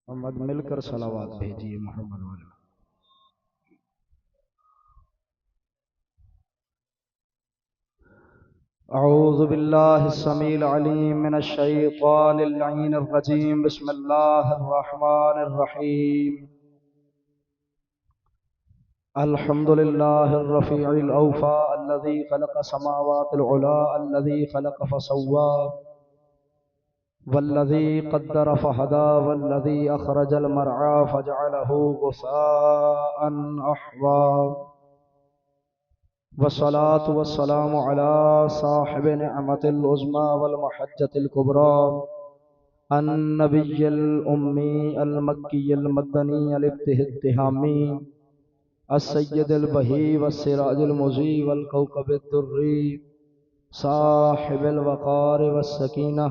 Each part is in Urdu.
محمد مل کر صلوات بھیجیے محمد والے۔ اعوذ باللہ السمیع العلیم من الشیطان اللعین الرجیم، بسم اللہ الرحمن الرحیم۔ الحمد للہ الرفیع الاوفى الذي خلق السماوات العلى الذي خلق فسوى والذي قدر فهدى والذي أخرج المرعى فجعله غثاء أحوى، والصلاة والسلام على صاحب نعمة العظمى والمحجة الكبرى النبي الأمي المكي المدني الابتهامي السيد البهي والسراج المضيء والكوكب الدري صاحب الوقار والسكينة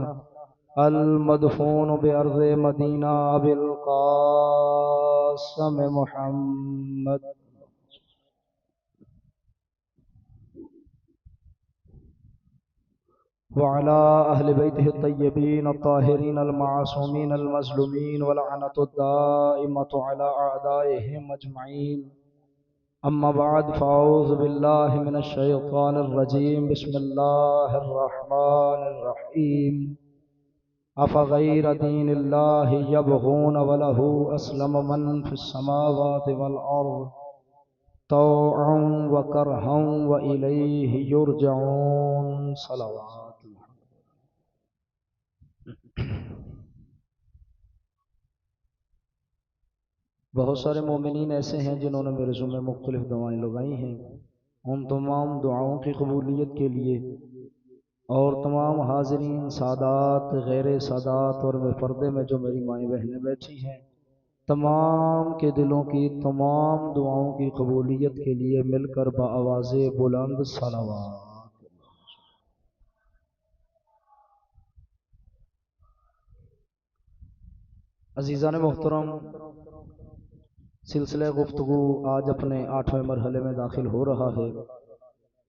المدفون بأرض مدینہ بالقاسم محمد وعلى أهل بيته الطيبين الطاهرين المعصومين المظلومين واللعنة الدائمة على أعدائهم أجمعين، أما بعد فأعوذ بالله من الشيطان الرجيم، بسم الله الرحمن الرحيم۔ افغیر دین اللہ یبغون وله اسلم من فی السماوات والارض طوعا وکرہا والیہ یرجعون۔ صلوات۔ بہت سارے مومنین ایسے ہیں جنہوں نے میرے ذمہ مختلف دعائیں لگائی ہیں، ان تمام دعاؤں کی قبولیت کے لیے اور تمام حاضرین سادات غیر سادات اور پردے میں جو میری مائیں بہنیں بیٹھی ہیں، تمام کے دلوں کی تمام دعاؤں کی قبولیت کے لیے مل کر بآواز بلند صلوات۔ عزیزان محترم، سلسلہ گفتگو آج اپنے 8ویں مرحلے میں داخل ہو رہا ہے،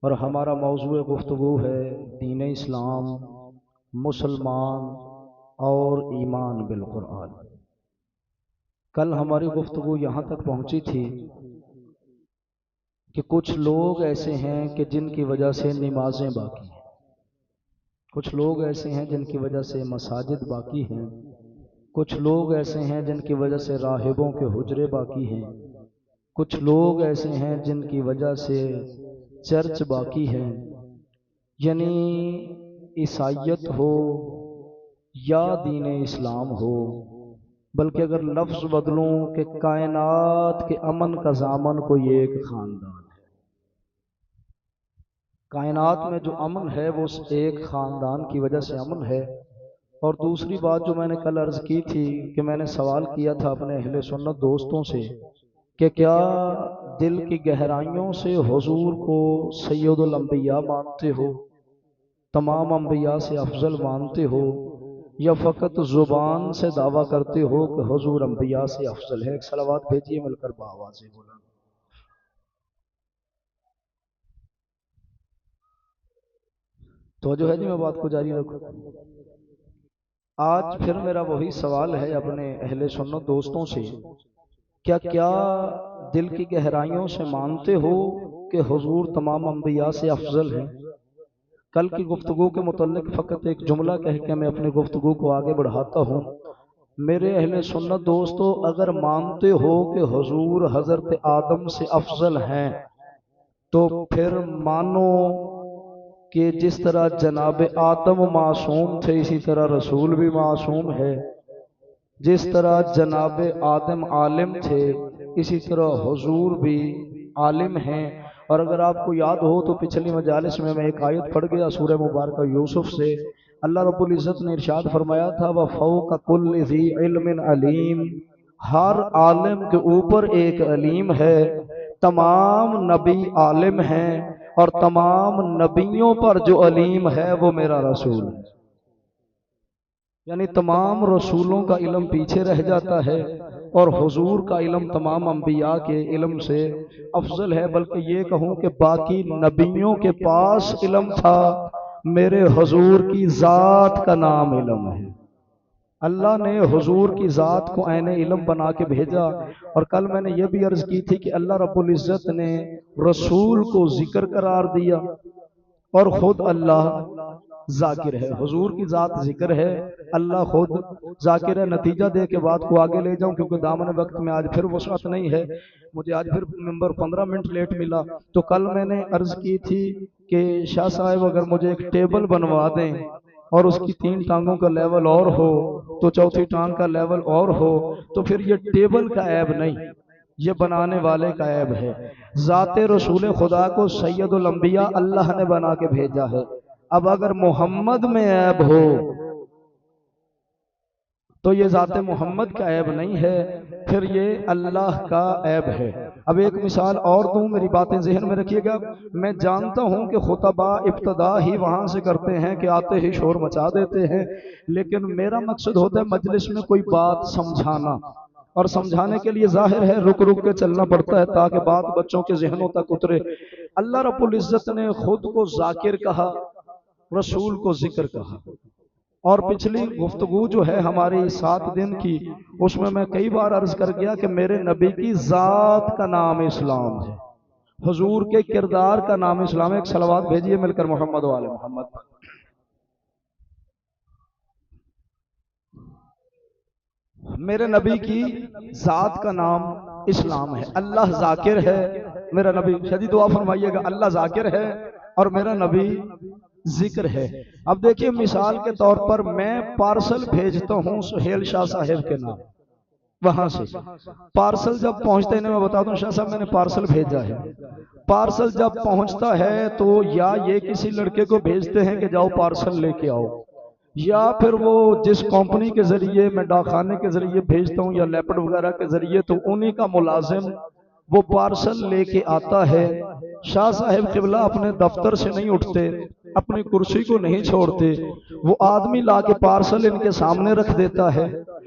اور ہمارا موضوع گفتگو ہے دین اسلام، مسلمان اور ایمان بالقرآن۔ کل ہماری گفتگو یہاں تک پہنچی تھی کہ کچھ لوگ ایسے ہیں کہ جن کی وجہ سے نمازیں باقی ہیں، کچھ لوگ ایسے ہیں جن کی وجہ سے مساجد باقی ہیں، کچھ لوگ ایسے ہیں جن کی وجہ سے راہبوں کے حجرے باقی ہیں، کچھ لوگ ایسے ہیں جن کی وجہ سے چرچ باقی ہے۔ یعنی عیسائیت ہو یا دین اسلام ہو، بلکہ اگر لفظ بدلوں کہ کائنات کے امن کا ضامن کوئی ایک خاندان ہے، کائنات میں جو امن ہے وہ اس ایک خاندان کی وجہ سے امن ہے۔ اور دوسری بات جو میں نے کل عرض کی تھی کہ میں نے سوال کیا تھا اپنے اہل سنت دوستوں سے کہ کیا دل کی گہرائیوں سے حضور کو سید الانبیاء مانتے ہو، تمام انبیاء سے افضل مانتے ہو، یا فقط زبان سے دعویٰ کرتے ہو کہ حضور انبیاء سے افضل ہے؟ ایک صلوات بھیجیے مل کر بآواز بلند۔ تو جو ہے جی میں بات کو جاری رکھوں۔ آج پھر میرا وہی سوال ہے اپنے اہل سنت دوستوں سے، کیا دل کی گہرائیوں سے مانتے ہو کہ حضور تمام انبیاء سے افضل ہیں؟ کل کی گفتگو کے متعلق فقط ایک جملہ کہہ کے میں اپنی گفتگو کو آگے بڑھاتا ہوں۔ میرے اہل سنت دوستو، اگر مانتے ہو کہ حضور حضرت آدم سے افضل ہیں تو پھر مانو کہ جس طرح جناب آدم معصوم تھے اسی طرح رسول بھی معصوم ہے، جس طرح جناب آدم عالم تھے اسی طرح حضور بھی عالم ہیں۔ اور اگر آپ کو یاد ہو تو پچھلی مجالس میں ایک آیت پڑھ گیا سورہ مبارکہ یوسف سے، اللہ رب العزت نے ارشاد فرمایا تھا وَفَوْقَ كُلِّ ذِي عِلْمٍ عَلِيمٍ، ہر عالم کے اوپر ایک علیم ہے۔ تمام نبی عالم ہیں اور تمام نبیوں پر جو علیم ہے وہ میرا رسول ہے۔ یعنی تمام رسولوں کا علم پیچھے رہ جاتا ہے اور حضور کا علم تمام انبیاء کے علم سے افضل ہے۔ بلکہ یہ کہوں کہ باقی نبیوں کے پاس علم تھا، میرے حضور کی ذات کا نام علم ہے۔ اللہ نے حضور کی ذات کو عین علم بنا کے بھیجا۔ اور کل میں نے یہ بھی عرض کی تھی کہ اللہ رب العزت نے رسول کو ذکر قرار دیا اور خود اللہ ذاکر ہے۔ حضور کی ذات ذکر ہے، اللہ خود ذاکر ہے۔ نتیجہ دے کے بات کو آگے لے جاؤں کیونکہ دامن وقت میں آج پھر وسعت نہیں ہے، مجھے آج پھر ممبر 15 منٹ لیٹ ملا۔ تو کل میں نے عرض کی تھی کہ شاہ صاحب اگر مجھے ایک ٹیبل بنوا دیں اور اس کی 3 ٹانگوں کا لیول اور ہو تو چوتھی ٹانگ کا لیول اور ہو تو پھر یہ ٹیبل کا عیب نہیں، یہ بنانے والے کا عیب ہے۔ ذات رسول خدا کو سید الانبیاء اللہ نے بنا کے بھیجا ہے۔ اب اگر محمد میں عیب ہو تو یہ ذات محمد کا عیب نہیں ہے، پھر یہ اللہ کا عیب ہے۔ اب ایک مثال اور دوں، میری باتیں ذہن میں رکھیے گا۔ میں جانتا ہوں کہ خطبہ ابتدا ہی وہاں سے کرتے ہیں کہ آتے ہی شور مچا دیتے ہیں، لیکن میرا مقصد ہوتا ہے مجلس میں کوئی بات سمجھانا، اور سمجھانے کے لیے ظاہر ہے رک رک کے چلنا پڑتا ہے تاکہ بات بچوں کے ذہنوں تک اترے۔ اللہ رب العزت نے خود کو ذاکر کہا، رسول کو ذکر کہا۔ اور پچھلی گفتگو جو ہے ہماری 7 دن کی، اس میں کئی بار عرض کر گیا کہ میرے نبی کی ذات کا نام اسلام ہے، حضور کے کردار کا نام اسلام ہے۔ ایک صلوات بھیجیے مل کر محمد و آل محمد۔ میرے نبی کی ذات کا نام اسلام ہے، اللہ ذاکر ہے، میرا نبی شدید دعا فرمائیے گا، اللہ ذاکر ہے اور میرا نبی ذکر ہے۔ اب دیکھیے مثال کے طور پر میں پارسل بھیجتا ہوں سہیل شاہ صاحب کے نام، وہاں سے پارسل جب پہنچتے ہیں، میں بتاتا ہوں شاہ صاحب میں نے پارسل بھیجا ہے، پارسل جب پہنچتا ہے تو یا یہ کسی لڑکے کو بھیجتے ہیں کہ جاؤ پارسل لے کے آؤ، یا پھر وہ جس کمپنی کے ذریعے میں ڈاکخانے کے ذریعے بھیجتا ہوں یا لیپٹ وغیرہ کے ذریعے، تو انہی کا ملازم وہ پارسل لے کے آتا ہے۔ شاہ صاحب قبلہ اپنے دفتر سے نہیں اٹھتے، اپنی کرسی کو نہیں چھوڑتے، وہ آدمی لا کے پارسل ان کے سامنے رکھ دیتا ہے،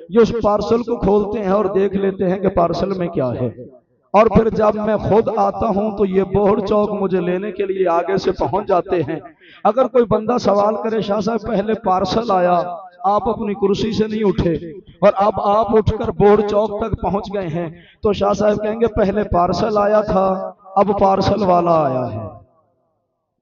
یہ اس پارسل کو کھولتے ہیں اور دیکھ لیتے ہیں کہ پارسل میں کیا ہے۔ اور پھر جب میں خود آتا ہوں تو یہ بوہڑ چوک مجھے لینے کے لیے آگے سے پہنچ جاتے ہیں۔ اگر کوئی بندہ سوال کرے شاہ صاحب پہلے پارسل آیا، آپ اپنی کرسی سے نہیں اٹھے اور اب آپ اٹھ کر بوہڑ چوک تک پہنچ گئے ہیں، تو شاہ صاحب کہیں گے پہلے پارسل آیا تھا، اب پارسل والا آیا ہے۔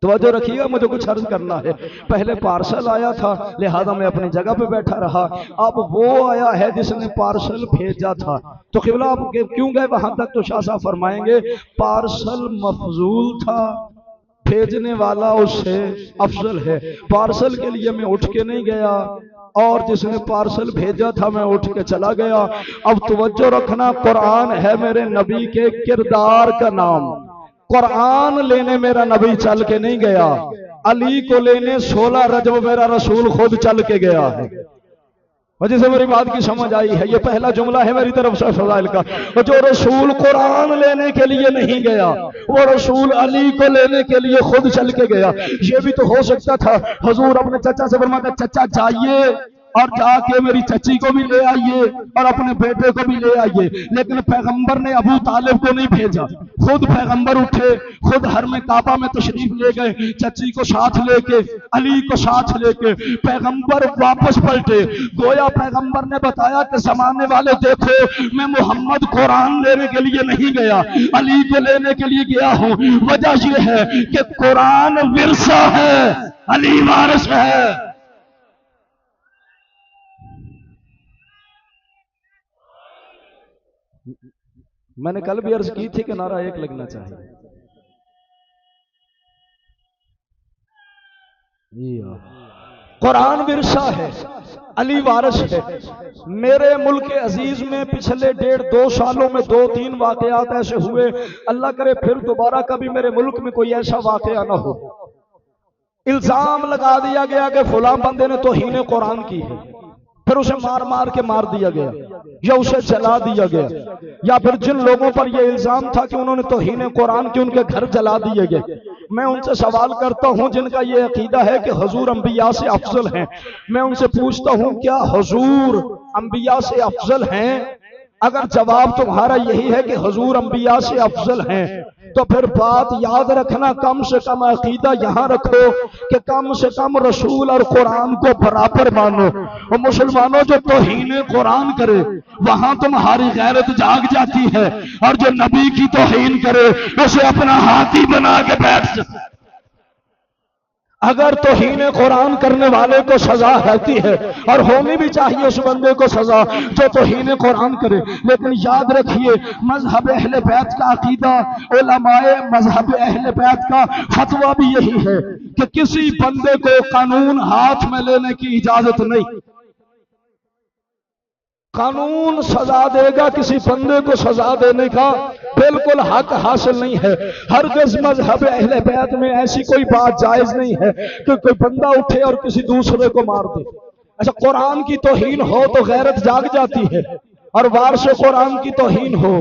توجہ رکھیے گا، مجھے کچھ عرض کرنا ہے۔ پہلے پارسل آیا تھا لہذا میں اپنی جگہ پہ بیٹھا رہا، اب وہ آیا ہے جس نے پارسل بھیجا تھا۔ تو قبلہ آپ کیوں گئے وہاں تک؟ تو شاہ صاحب فرمائیں گے پارسل مفضول تھا، بھیجنے والا اس سے افضل ہے۔ پارسل کے لیے میں اٹھ کے نہیں گیا، اور جس نے پارسل بھیجا تھا میں اٹھ کے چلا گیا۔ اب توجہ رکھنا، قرآن ہے میرے نبی کے کردار کا نام۔ قرآن لینے میرا نبی چل کے نہیں گیا، علی کو لینے 16 رجب میرا رسول خود چل کے گیا ہے۔ وجہ سے میری بات کی سمجھ آئی ہے؟ یہ پہلا جملہ ہے میری طرف سے فضائل کا۔ جو رسول قرآن لینے کے لیے نہیں گیا، وہ رسول علی کو لینے کے لیے خود چل کے گیا۔ یہ بھی تو ہو سکتا تھا حضور اپنے چچا سے فرماتا چچا جائیے اور جا کے میری چچی کو بھی لے آئیے اور اپنے بیٹے کو بھی لے آئیے، لیکن پیغمبر نے ابو طالب کو نہیں بھیجا، خود پیغمبر اٹھے، خود حرم کعبہ میں تشریف لے گئے، چچی کو ساتھ لے کے، علی کو ساتھ لے کے پیغمبر واپس پلٹے۔ گویا پیغمبر نے بتایا کہ زمانے والے دیکھو، میں محمد قرآن لینے کے لیے نہیں گیا، علی کو لینے کے لیے گیا ہوں۔ وجہ یہ ہے کہ قرآن ورثہ ہے، علی وارث ہے۔ میں نے کل بھی عرض کی تھی کہ نعرہ ایک لگنا چاہیے۔ قرآن ورثہ ہے، علی وارث ہے۔ میرے ملک عزیز میں پچھلے 1.5-2 سالوں میں 2-3 واقعات ایسے ہوئے، اللہ کرے پھر دوبارہ کبھی میرے ملک میں کوئی ایسا واقعہ نہ ہو۔ الزام لگا دیا گیا کہ فلاں بندے نے توہین قرآن کی ہے، پھر اسے مار مار کے مار دیا گیا یا اسے جلا دیا گیا، یا پھر جن لوگوں پر یہ الزام تھا کہ انہوں نے توہین قرآن کی، ان کے گھر جلا دیے گئے۔ میں ان سے سوال کرتا ہوں جن کا یہ عقیدہ ہے کہ حضور انبیاء سے افضل ہیں، میں ان سے پوچھتا ہوں کیا حضور انبیاء سے افضل ہیں؟ اگر جواب تمہارا یہی ہے کہ حضور انبیاء سے افضل ہیں تو پھر بات یاد رکھنا، کم سے کم عقیدہ یہاں رکھو کہ کم سے کم رسول اور قرآن کو برابر مانو۔ اور مسلمانوں جو توہین قرآن کرے وہاں تمہاری غیرت جاگ جاتی ہے، اور جو نبی کی توہین کرے اسے اپنا ہاتھی بنا کے بیٹھ جاتا ہے۔ اگر توہین قرآن کرنے والے کو سزا رہتی ہے، اور ہونی بھی چاہیے اس بندے کو سزا جو توہین قرآن کرے، لیکن یاد رکھیے مذہب اہل بیت کا عقیدہ، علماء مذہب اہل بیت کا فتویٰ بھی یہی ہے کہ کسی بندے کو قانون ہاتھ میں لینے کی اجازت نہیں۔ قانون سزا دے گا، کسی بندے کو سزا دینے کا بالکل حق حاصل نہیں ہے۔ ہرگز مذہب اہل بیت میں ایسی کوئی بات جائز نہیں ہے کہ کوئی بندہ اٹھے اور کسی دوسرے کو مار دے۔ ایسا قرآن کی توہین ہو تو غیرت جاگ جاتی ہے، اور وارث قرآن کی توہین ہو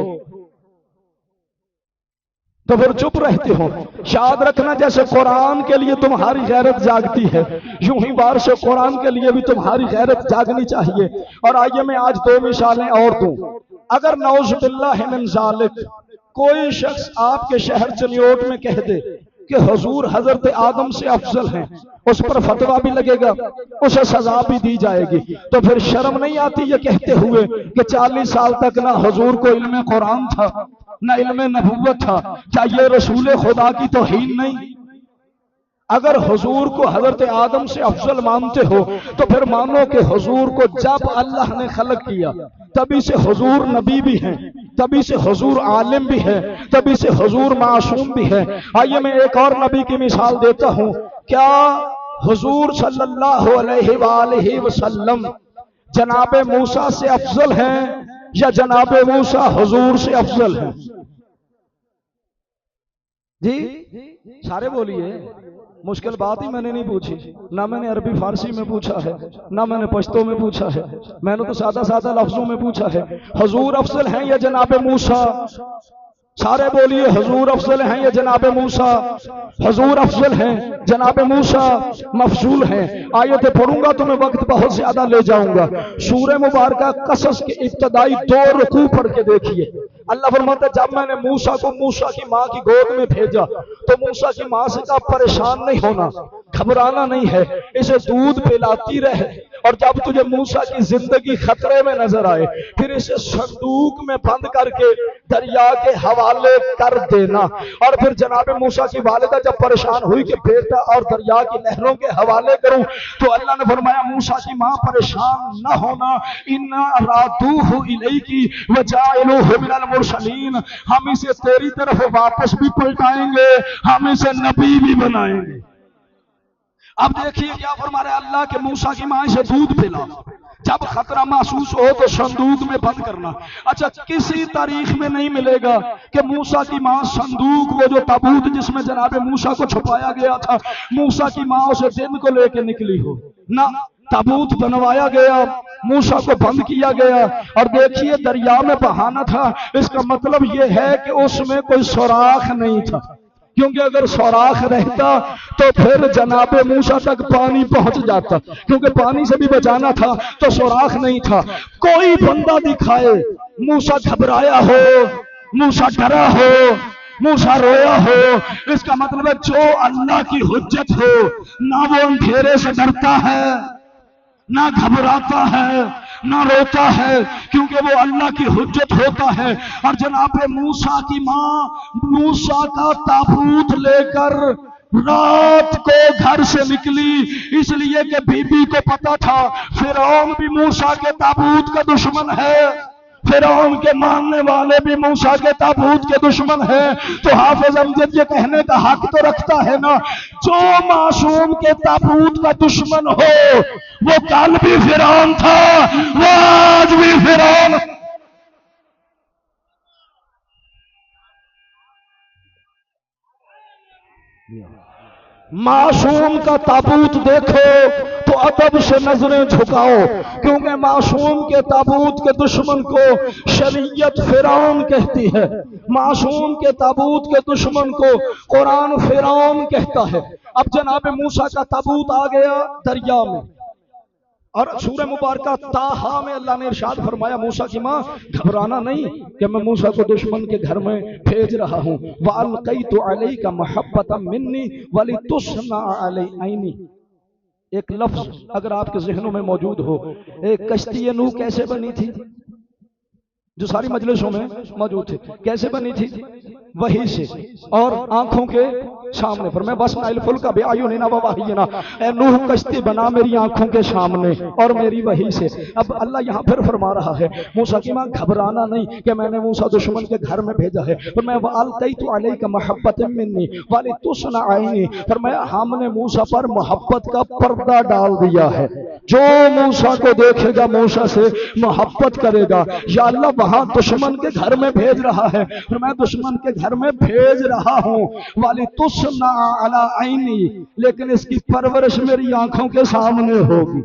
تو پھر چپ رہتے ہو۔ یاد رکھنا جیسے قرآن کے لیے تمہاری غیرت جاگتی ہے، یوں ہی وارث قرآن کے لیے بھی تمہاری غیرت جاگنی چاہیے۔ اور آئیے میں آج دو مثالیں اور دوں۔ اگر نعوذ باللہ من ذالک کوئی شخص آپ کے شہر چنیوٹ میں کہہ دے کہ حضور حضرت آدم سے افضل ہیں، اس پر فتویٰ بھی لگے گا، اسے سزا بھی دی جائے گی، تو پھر شرم نہیں آتی یہ کہتے ہوئے کہ 40 سال تک نہ حضور کو علم قرآن تھا نہ علم نبوت تھا؟ کیا یہ رسول خدا کی توہین نہیں؟ اگر حضور کو حضرت آدم سے افضل مانتے ہو تو پھر مانو کہ حضور کو جب اللہ نے خلق کیا تبھی سے حضور نبی بھی ہیں، تبھی سے حضور عالم بھی ہے، تبھی سے حضور معصوم بھی ہے۔ آئیے میں ایک اور نبی کی مثال دیتا ہوں۔ کیا حضور صلی اللہ علیہ وآلہ وسلم جناب موسیٰ سے افضل ہیں یا جناب موسیٰ حضور سے افضل ہیں؟ جی سارے بولیے، مشکل بات ہی میں نے نہیں پوچھی، نہ میں نے عربی فارسی میں پوچھا ہے، نہ میں نے پشتو میں پوچھا ہے، میں نے تو سادہ سادہ لفظوں میں پوچھا ہے۔ حضور افضل ہیں یا جناب موسیٰ؟ سارے بولیے، حضور افضل ہیں یا جناب موسیٰ؟ حضور افضل ہیں، جناب موسیٰ مفضول ہیں۔ آیتیں پڑھوں گا تو میں وقت بہت زیادہ لے جاؤں گا۔ سورہ مبارکہ قصص کے ابتدائی 2 رکوع پڑھ کے دیکھیے۔ اللہ فرماتا ہے جب میں نے موسیٰ کو موسیٰ کی ماں کی گود میں بھیجا تو موسیٰ کی ماں سے کہا پریشان نہیں ہونا، گھبرانا نہیں ہے، اسے دودھ پلاتی رہے، اور جب تجھے موسیٰ کی زندگی خطرے میں نظر آئے پھر اسے صندوق میں بند کر کے دریا کے حوالے کر دینا۔ اور پھر جناب موسیٰ کی والدہ جب پریشان ہوئی کہ بیٹا اور دریا کی نہروں کے حوالے کروں تو اللہ نے فرمایا موسیٰ کی ماں پریشان نہ ہونا، اِنَّا رَادُوهُ إِلَيْكِ وَجَاعِلُوهُ مِنَ الْمُرْسَلِينَ، ہم اسے تیری طرف واپس بھی پلٹائیں گے، ہم اسے نبی بھی بنائیں گے۔ اب دیکھیے کیا فرما رہے اللہ کہ موسیٰ کی ماں سے دودھ پلا، جب خطرہ محسوس ہو تو صندوق میں بند کرنا۔ اچھا کسی تاریخ میں نہیں ملے گا کہ موسیٰ کی ماں صندوق، وہ جو تابوت جس میں جناب موسیٰ کو چھپایا گیا تھا، موسیٰ کی ماں اسے دن کو لے کے نکلی ہو، نہ تابوت بنوایا گیا، موسیٰ کو بند کیا گیا، اور دیکھیے دریا میں بہانا تھا۔ اس کا مطلب یہ ہے کہ اس میں کوئی سوراخ نہیں تھا، کیونکہ اگر سوراخ رہتا تو پھر جناب موسیٰ تک پانی پہنچ جاتا، کیونکہ پانی سے بھی بچانا تھا تو سوراخ نہیں تھا۔ کوئی بندہ دکھائے موسیٰ گھبرایا ہو، موسیٰ ڈرا ہو، موسیٰ رویا ہو، اس کا مطلب ہے جو اللہ کی حجت ہو نہ وہ اندھیرے سے ڈرتا ہے، نہ گھبراتا ہے، نہ روتا ہے، کیونکہ وہ اللہ کی حجت ہوتا ہے۔ اور جناب موسیٰ کی ماں موسیٰ کا تابوت لے کر رات کو گھر سے نکلی، اس لیے کہ بی بی کو پتا تھا فرعون بھی موسیٰ کے تابوت کا دشمن ہے، فرعون کے ماننے والے بھی موسیٰ کے تابوت کے دشمن ہیں۔ تو حافظ امجد یہ کہنے کا حق تو رکھتا ہے نا، جو معصوم کے تابوت کا دشمن ہو وہ کل بھی فرعون تھا، وہ آج بھی فرعون۔ معصوم کا تابوت دیکھو تو ادب سے نظریں جھکاؤ، کیونکہ معصوم کے تابوت کے دشمن کو شریعت فرعون کہتی ہے، معصوم کے تابوت کے دشمن کو قرآن فرعون کہتا ہے۔ اب جناب موسیٰ کا تابوت آ گیا دریا میں، اور سورہ مبارکہ طٰہٰ میں اللہ نے ارشاد فرمایا موسیٰ کی ماں گھبرانا نہیں کہ میں موسیٰ کو دشمن کے گھر میں بھیج رہا ہوں وَأَلْقَيْتُ عَلَيْكَ مَحَبَّةً مِّنِّي وَلِتُصْنَعَ عَلَيْ عَيْنِي۔ ایک لفظ اگر آپ کے ذہنوں میں موجود ہو، ایک کشتی نوح کیسے بنی تھی جو ساری مجلسوں میں موجود تھے، کیسے بنی تھی؟ وحی سے اور آنکھوں کے سامنے۔ فرمایا بَصْنَعِ الْفُلْكَ بِأَعْيُنِنَا وَوَحْيِنَا، اے نوح کشتی بنا میری آنکھوں کے سامنے اور میری وحی سے۔ اب اللہ یہاں پھر فرما رہا ہے موسیٰ کی ماں گھبرانا نہیں کہ میں نے موسیٰ دشمن کے گھر میں بھیجا ہے۔ فرمایا وَأَلْقَيْتُ عَلَيْكَ مَحَبَّةً مِّنِّي وَلِتُصْنَعَ عَيْنِي، فرمایا ہم نے موسیٰ پر محبت کا پردہ ڈال دیا ہے، جو موسیٰ کو دیکھے گا موسیٰ سے محبت کرے گا۔ یا اللہ وہاں دشمن کے گھر میں بھیج رہا ہے، فرمایا دشمن کے گھر میں بھیج رہا ہوں وَلِتُصْنَعَ عَلَىٰ عَيْنِي، لیکن اس کی پرورش میری آنکھوں کے سامنے ہوگی۔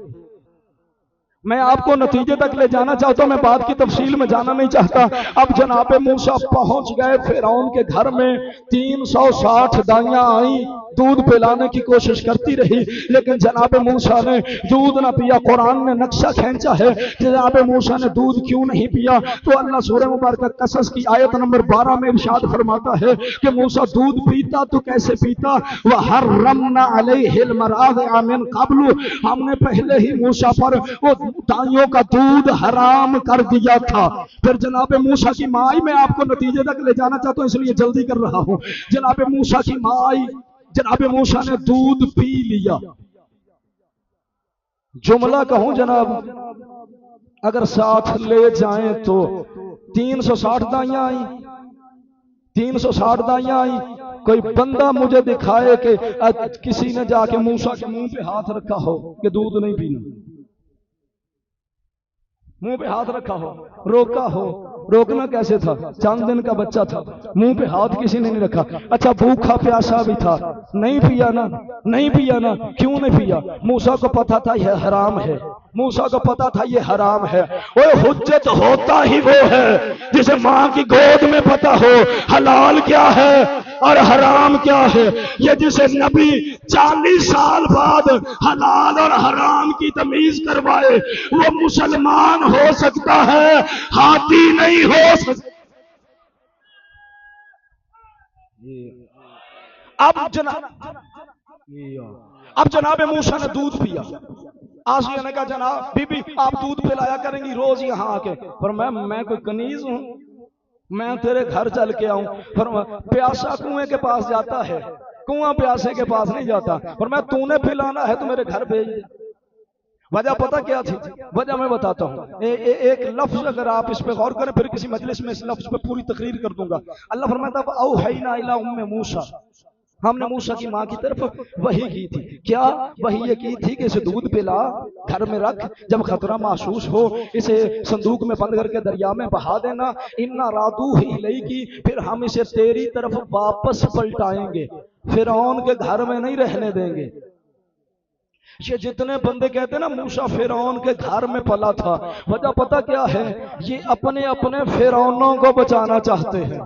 میں آپ کو نتیجے تک لے جانا چاہتا ہوں، میں بات کی تفصیل میں جانا نہیں چاہتا۔ اب جناب موسیٰ پہنچ گئے فرعون کے گھر میں، 360 دائیاں آئیں، دودھ پلانے کی کوشش کرتی رہی، لیکن جناب موسیٰ نے دودھ نہ پیا۔ قرآن نے نقشہ کھینچا ہے کہ جناب موسیٰ نے دودھ کیوں نہیں پیا، تو اللہ سورہ مبارکہ قصص کی آیت نمبر 12 میں ارشاد فرماتا ہے کہ موسیٰ دودھ پیتا تو کیسے پیتا؟ وَحَرَّمْنَا عَلَيْهِ الْمَرَاضِعَ مِن قَبْلُ، ہم نے پہلے ہی موسیٰ پر وہ دائیوں کا دودھ حرام کر دیا تھا۔ پھر جناب موسیٰ کی ماں آئی، میں آپ کو نتیجے تک لے جانا چاہتا ہوں اس لیے جلدی کر رہا ہوں۔ جناب موسیٰ کی ماں آئی، جناب موسیٰ نے دودھ پی لیا۔ جملہ کہوں جناب اگر ساتھ لے جائیں تو 360 دائیاں آئیں، 360 دائیاں آئیں۔ کوئی بندہ مجھے دکھائے کہ کسی نے جا کے موسیٰ کے منہ پہ ہاتھ رکھا ہو کہ دودھ نہیں پینا، منہ پہ ہاتھ رکھا ہو، روکا ہو۔ روکنا کیسے تھا؟ چند دن کا بچہ تھا، منہ پہ ہاتھ کسی نے نہیں رکھا۔ اچھا بھوکا پیاسا بھی تھا، نہیں پیا نا، نہیں پیا نا، کیوں نہیں پیا؟ موسیٰ کو پتا تھا یہ حرام ہے، موسیٰ کو پتا تھا یہ حرام ہے۔ اوہ حجت ہوتا ہی وہ ہے جسے ماں کی گود میں پتا ہو حلال کیا ہے اور حرام کیا ہے۔ یہ جسے نبی 40 سال بعد حلال اور حرام کی تمیز کروائے وہ مسلمان ہو سکتا ہے، ہاتھی نہیں ہو سکتا۔ اب جناب موسیٰ نے دودھ پیا۔ آسیہ نے کہا جناب بی بی آپ دودھ پلایا کریں گی روز یہاں آ کے۔ فرمایا میں کوئی کنیز ہوں میں تیرے گھر چل کے آؤں؟ فرمایا پیاسا کنویں کے پاس جاتا ہے، کنواں پیاسے کے پاس نہیں جاتا۔ فرمایا تو نے پلانا ہے تو میرے گھر بھیج دے۔ وجہ پتہ کیا تھی؟ وجہ میں بتاتا ہوں۔ ایک لفظ اگر آپ اس پہ غور کریں پھر کسی مجلس میں اس لفظ پہ پوری تقریر کر دوں گا۔ اللہ فرماتا ہے اوحینا الی ام موسیٰ، ہم نے موسیٰ کی ماں کی طرف وحی کی تھی۔ کیا وحی یہ کی تھی کہ اسے دودھ پلا، گھر میں رکھ، جب خطرہ محسوس ہو اسے صندوق میں بند کر کے دریا میں بہا دینا۔ اِنَّا رَادُوهُ إِلَيْكِ، پھر ہم اسے تیری طرف واپس پلٹائیں گے، فرعون کے گھر میں نہیں رہنے دیں گے۔ یہ جتنے بندے کہتے ہیں نا موسیٰ فرعون کے گھر میں پلا تھا، وجہ پتہ کیا ہے؟ یہ اپنے اپنے فرعونوں کو بچانا چاہتے ہیں۔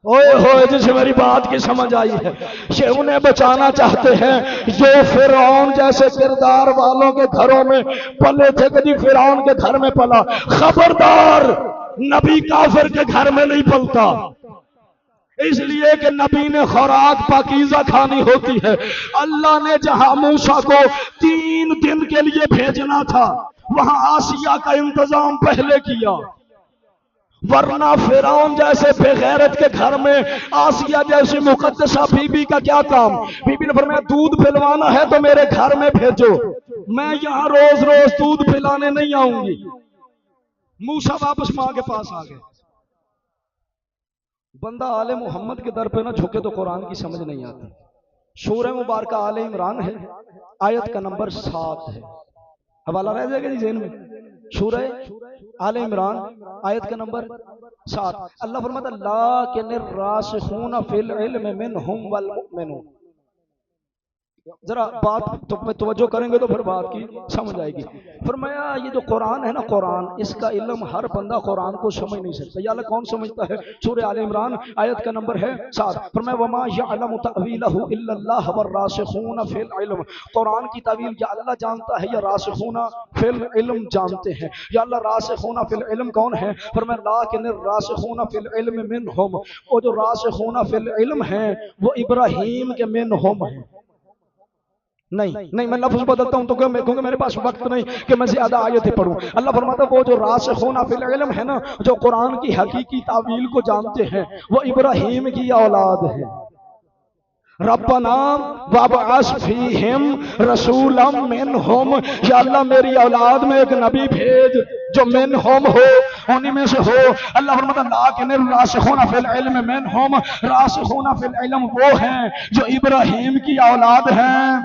اوئے ہوئے جسے میری بات کی سمجھ آئی ہے، یہ انہیں بچانا چاہتے ہیں جو فرعون جیسے کردار والوں کے گھروں میں پلے تھے کہ جی فرعون کے گھر میں پلا۔ خبردار نبی کافر کے گھر میں نہیں پلتا، اس لیے کہ نبی نے خوراک پاکیزہ کھانی ہوتی ہے۔ اللہ نے جہاں موسیٰ کو 3 دن کے لیے بھیجنا تھا وہاں آسیہ کا انتظام پہلے کیا، ورنہ فرعون جیسے بے غیرت کے گھر میں آسیہ جیسی مقدسہ بی بی کا کیا کام؟ بی بی نے فرمایا دودھ پلوانا ہے تو میرے گھر میں بھیجو، میں یہاں روز روز دودھ پلانے نہیں آؤں گی۔ موسیٰ واپس ماں کے پاس آ گئے۔ بندہ آل محمد کے در پہ نہ جھکے تو قرآن کی سمجھ نہیں آتی۔ سورہ مبارکہ آل عمران ہے، آیت کا نمبر 7 ہے، حوالہ رہ جائے گا جی ذہن میں۔ سورہ آل عمران آیت کا نمبر 7، اللہ فرماتا لیکن الراسخون فی العلم منہم والمؤمنون، ذرا بات تو میں توجہ کریں گے تو پھر بات کی سمجھ آئے گی۔ فرمایا یہ جو قرآن ہے نا، قرآن اس کا علم ہر بندہ قرآن کو سمجھ نہیں سکتا۔ یا اللہ کون سمجھتا ہے؟ سورہ آل عمران آیت کا نمبر ہے 7۔ فرمایا وما یعلم تأویلہ الا اللہ والراسخون فی العلم۔ قرآن کی تعویل یا اللہ جانتا ہے یا راسخون فی العلم جانتے ہیں۔ یا اللہ راسخون فی العلم کون ہے؟ فرمایا لیکن الراسخون فی العلم منہم، وہ جو راسخون فی العلم ہیں وہ ابراہیم کے منہم ہیں۔ نہیں میں لفظ بدلتا ہوں تو کیونکہ میرے پاس وقت نہیں کہ میں زیادہ آیتیں پڑھوں۔ اللہ فرماتا ہے وہ جو راسخون فی العلم ہے نا، جو قرآن کی حقیقی تعویل کو جانتے ہیں، وہ ابراہیم کی اولاد ہے۔ ربنا وابعث فیہم رسولا منہم، یا اللہ میری اولاد میں ایک نبی بھیج جو منہم ہو، انہی میں سے ہو۔ اللہ فرماتا ہے لیکن الراسخون فی العلم منہم، راسخون فی العلم وہ ہیں جو ابراہیم کی اولاد ہیں،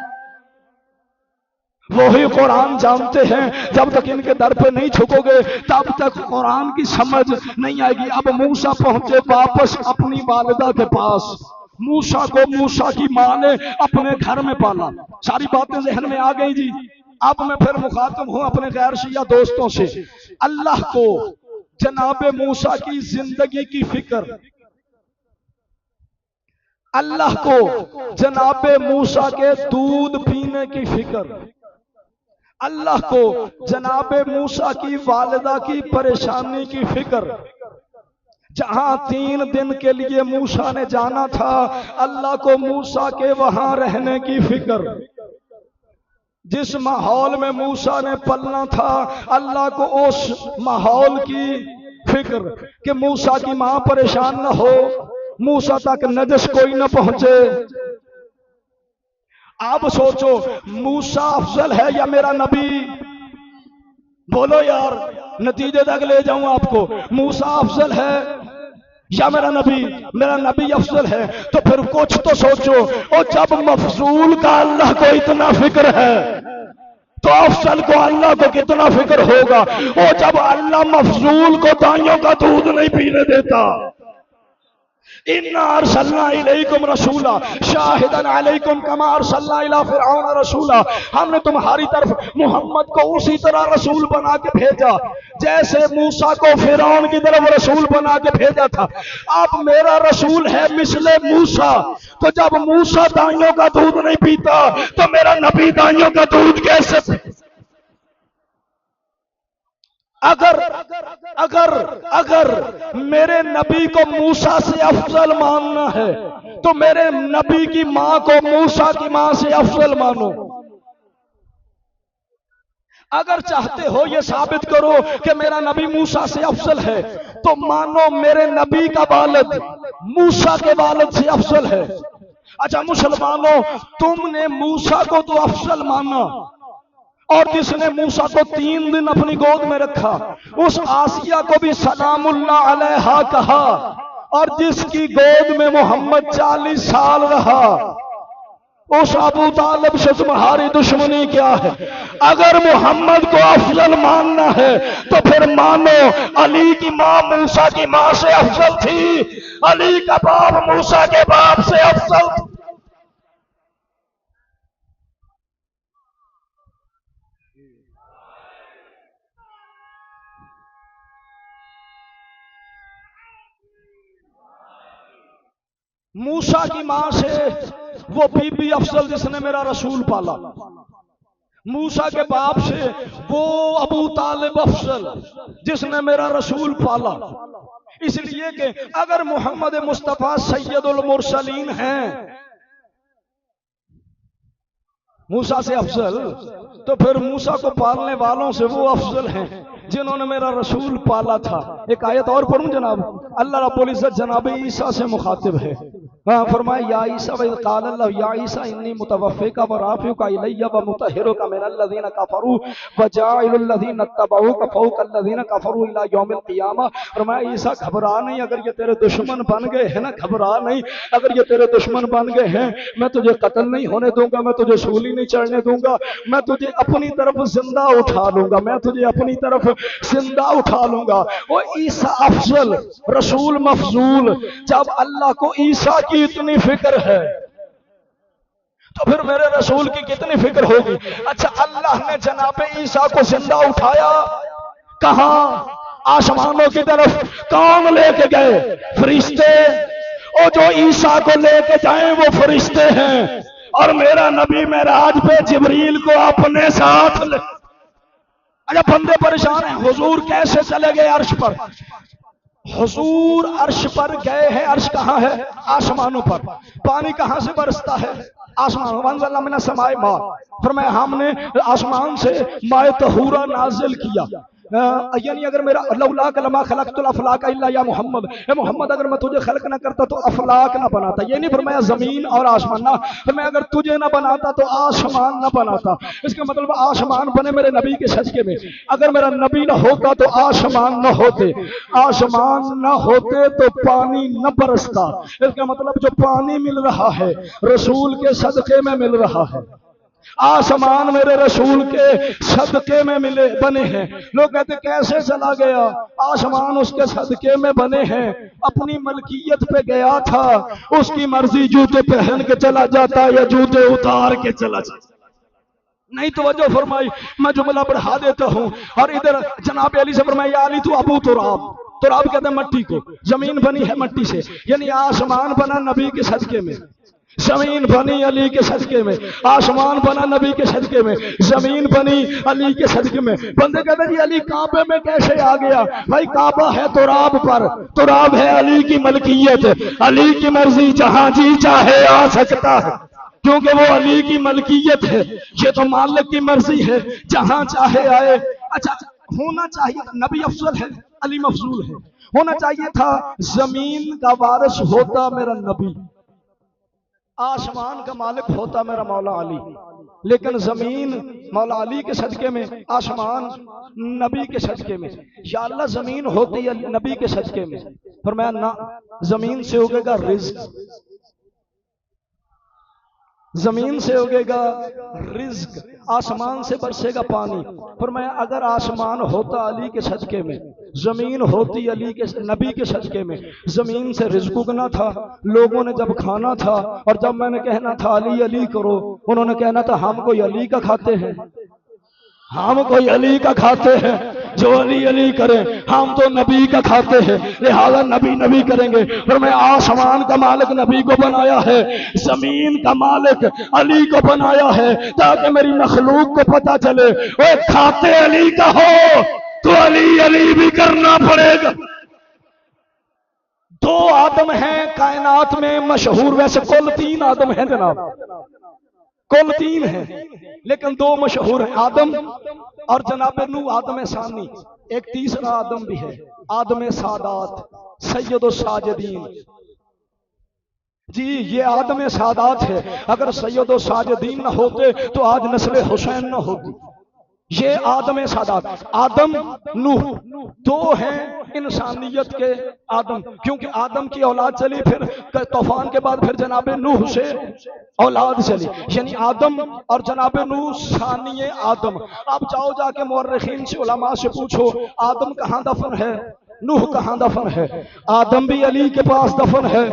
وہی قرآن جانتے ہیں۔ جب تک ان کے در پہ نہیں جھکو گے تب تک قرآن کی سمجھ نہیں آئے گی۔ اب موسیٰ پہنچے واپس اپنی والدہ کے پاس۔ موسیٰ کو موسیٰ کی ماں نے اپنے گھر میں پالا۔ ساری باتیں ذہن میں آ گئی جی۔ اب میں پھر مخاطب ہوں اپنے غیر شیعہ دوستوں سے۔ اللہ کو جناب موسیٰ کی زندگی کی فکر، اللہ کو جناب موسیٰ کے دودھ پینے کی فکر، اللہ کو جناب موسیٰ کی والدہ کی پریشانی کی فکر، جہاں 3 دن کے لیے موسیٰ نے جانا تھا اللہ کو موسیٰ کے وہاں رہنے کی فکر، جس ماحول میں موسیٰ نے پلنا تھا اللہ کو اس ماحول کی فکر کہ موسیٰ کی ماں پریشان نہ ہو، موسیٰ تک نجس کوئی نہ پہنچے۔ آپ سوچو موسیٰ افضل ہے یا میرا نبی؟ بولو یار، نتیجے تک لے جاؤں آپ کو۔ موسیٰ افضل ہے یا میرا نبی؟ میرا نبی افضل ہے۔ تو پھر کچھ تو سوچو، اور جب مفضول کا اللہ کو اتنا فکر ہے تو افضل کو اللہ کو کتنا فکر ہوگا؟ اور جب اللہ مفضول کو دائیوں کا دودھ نہیں پینے دیتا، اِنَّا أَرْسَلْنَا إِلَيْكُمْ رَسُولًا شَاهِدًا عَلَيْكُمْ كَمَا أَرْسَلْنَا إِلَىٰ فِرْعَوْنَ رَسُولًا، ہم نے تمہاری طرف محمد کو اسی طرح رسول بنا کے بھیجا جیسے موسیٰ کو فرعون کی طرف رسول بنا کے بھیجا تھا۔ اب میرا رسول ہے مثل موسیٰ، تو جب موسیٰ دائیوں کا دودھ نہیں پیتا تو میرا نبی دائیوں کا دودھ کیسے پیتا؟ اگر میرے نبی کو موسیٰ سے افضل ماننا ہے تو میرے نبی کی ماں کو موسیٰ کی ماں سے افضل مانو۔ اگر چاہتے ہو یہ ثابت کرو کہ میرا نبی موسیٰ سے افضل ہے تو مانو میرے نبی کا والد موسیٰ کے والد سے افضل ہے۔ اچھا مسلمانوں، تم نے موسیٰ کو تو افضل مانا، اور جس نے موسیٰ کو 3 دن اپنی گود میں رکھا اس آسیہ کو بھی سلام اللہ علیہا کہا، اور جس کی گود میں محمد 40 سال رہا اس ابو طالب سے تمہاری دشمنی کیا ہے؟ اگر محمد کو افضل ماننا ہے تو پھر مانو علی کی ماں موسیٰ کی ماں سے افضل تھی، علی کا باپ موسیٰ کے باپ سے افضل تھی۔ موسیٰ کی ماں سے وہ بی بی افضل جس نے میرا رسول پالا، موسیٰ کے باپ سے وہ ابو طالب افضل جس نے میرا رسول پالا۔ اس لیے کہ اگر محمد مصطفیٰ سید المرسلین ہیں موسیٰ سے افضل، تو پھر موسیٰ کو پالنے والوں سے وہ افضل ہیں جنہوں نے میرا رسول پالا تھا۔ ایک آیت اور پڑھوں جناب، اللہ رب العزت جناب عیسیٰ سے مخاطب ہے، فرمایا یا عیسیٰ وَإِذْ قَالَ اللَّهُ یا عیسیٰ انی متوفیک ورافعک الی ومطہرک من الذین کفروا وجاعل الذین اتبعوک فوق الذین کفروا الی یوم القیامہ۔ فرمایا عیسیٰ گھبرا نہیں، اگر یہ تیرے دشمن بن گئے ہیں نا، گھبرا نہیں، اگر یہ تیرے دشمن بن گئے ہیں میں تجھے قتل نہیں ہونے دوں گا، میں تجھے سولی نہیں چڑھنے دوں گا، میں تجھے اپنی طرف زندہ اٹھا لوں گا، میں تجھے اپنی طرف زندہ اٹھا لوں گا۔ وہ عیسیٰ افضل، رسول مفضول، جب اللہ کو عیسیٰ کی اتنی فکر ہے تو پھر میرے رسول کی کتنی فکر ہوگی۔ اچھا اللہ نے جناب عیسیٰ کو زندہ اٹھایا کہاں؟ آسمانوں کی طرف۔ کون لے کے گئے؟ فرشتے۔ اور جو عیسیٰ کو لے کے جائیں وہ فرشتے ہیں، اور میرا نبی معراج پہ جبریل کو اپنے ساتھ لے۔ اچھا بندے پریشان ہیں، حضور کیسے چلے گئے عرش پر؟ حضور عرش پر گئے ہیں۔ عرش کہاں ہے؟ آسمانوں پر۔ پانی کہاں سے برستا ہے؟ آسمانوں۔ وانزلنا من السماء ماء، فرمایا ہم نے آسمان سے ماء طہورا نازل کیا۔ یعنی اگر میرا لولا کلمہ خلقت الافلاک الا یا محمد، اے محمد اگر میں تجھے خلق نہ کرتا تو افلاک نہ بناتا۔ یہ نہیں فرمایا زمین اور آسمان نہ، فرمایا اگر تجھے نہ بناتا تو آسمان نہ بناتا۔ اس کا مطلب آسمان بنے میرے نبی کے صدقے میں۔ اگر میرا نبی نہ ہوتا تو آسمان نہ ہوتے، آسمان نہ ہوتے تو پانی نہ برستا۔ اس کا مطلب جو پانی مل رہا ہے رسول کے صدقے میں مل رہا ہے۔ آسمان میرے رسول کے صدقے میں ملے بنے ہیں۔ لوگ کہتے کیسے چلا گیا؟ آسمان اس کے صدقے میں بنے ہیں۔ اپنی ملکیت پہ گیا تھا، اس کی مرضی جوتے پہن کے چلا جاتا یا جوتے اتار کے چلا جاتا۔ نہیں توجہ فرمائی، میں جملہ بڑھا دیتا ہوں۔ اور ادھر جناب علی سے فرمایا یا علی تو ابو تراب، تراب کہتے ہیں مٹی کو، زمین بنی ہے مٹی سے، یعنی آسمان بنا نبی کے صدقے میں، زمین بنی علی کے صدقے میں، آسمان بنا نبی کے صدقے میں، زمین بنی علی کے صدقے میں۔ بندے کہتے ہیں جی علی کعبے میں کیسے آ گیا؟ بھائی کعبہ ہے تراب پر، تراب ہے علی کی ملکیت، علی کی مرضی جہاں جی چاہے آ سکتا ہے، کیونکہ وہ علی کی ملکیت ہے۔ یہ تو مالک کی مرضی ہے، جہاں چاہے آئے۔ اچھا ہونا چاہیے نبی افضل ہے، علی مفضول ہے۔ ہونا چاہیے تھا زمین کا وارث ہوتا میرا نبی، آسمان کا مالک ہوتا میرا مولا علی، لیکن زمین مولا علی کے صدقے میں، آسمان نبی کے صدقے میں۔ یا اللہ زمین ہوتی ہے نبی کے صدقے میں، فرمایا نہ، زمین سے اگے گا رزق، زمین سے اگے گا رزق، آسمان سے برسے گا پانی۔ فرمایا اگر آسمان ہوتا علی کے صدقے میں، زمین ہوتی علی کے نبی کے صدقے میں، زمین سے رزق اگنا تھا، لوگوں نے جب کھانا تھا اور جب میں نے کہنا تھا علی علی کرو، انہوں نے کہنا تھا ہم کوئی علی کا کھاتے ہیں، ہم کوئی علی کا کھاتے ہیں، جو علی علی کریں، ہم تو نبی کا کھاتے ہیں، لہذا نبی نبی کریں گے۔ اور میں آسمان کا مالک نبی کو بنایا ہے، زمین کا مالک علی کو بنایا ہے، تاکہ میری مخلوق کو پتا چلے وہ کھاتے علی کا ہو تو علی علی بھی کرنا پڑے گا۔ دو آدم ہیں کائنات میں مشہور، ویسے کل تین آدم ہیں جناب، کل تین ہیں لیکن دو مشہور ہیں، آدم اور جناب نوح آدم ثانی۔ ایک تیسرا آدم بھی ہے، آدم سادات، سید الساجدین۔ جی یہ آدم سادات ہے، اگر سید الساجدین نہ ہوتے تو آج نسل حسین نہ ہوتی۔ یہ آدم سادات، آدم نوح دو ہیں انسانیت کے آدم، کیونکہ آدم کی اولاد چلی، پھر طوفان کے بعد پھر جناب نوح سے اولاد چلی، یعنی آدم اور جناب نوح ثانی آدم۔ آپ جاؤ جا کے مورخین سے علماء سے پوچھو آدم کہاں دفن ہے، نوح کہاں دفن ہے؟ آدم بھی علی کے پاس دفن ہے،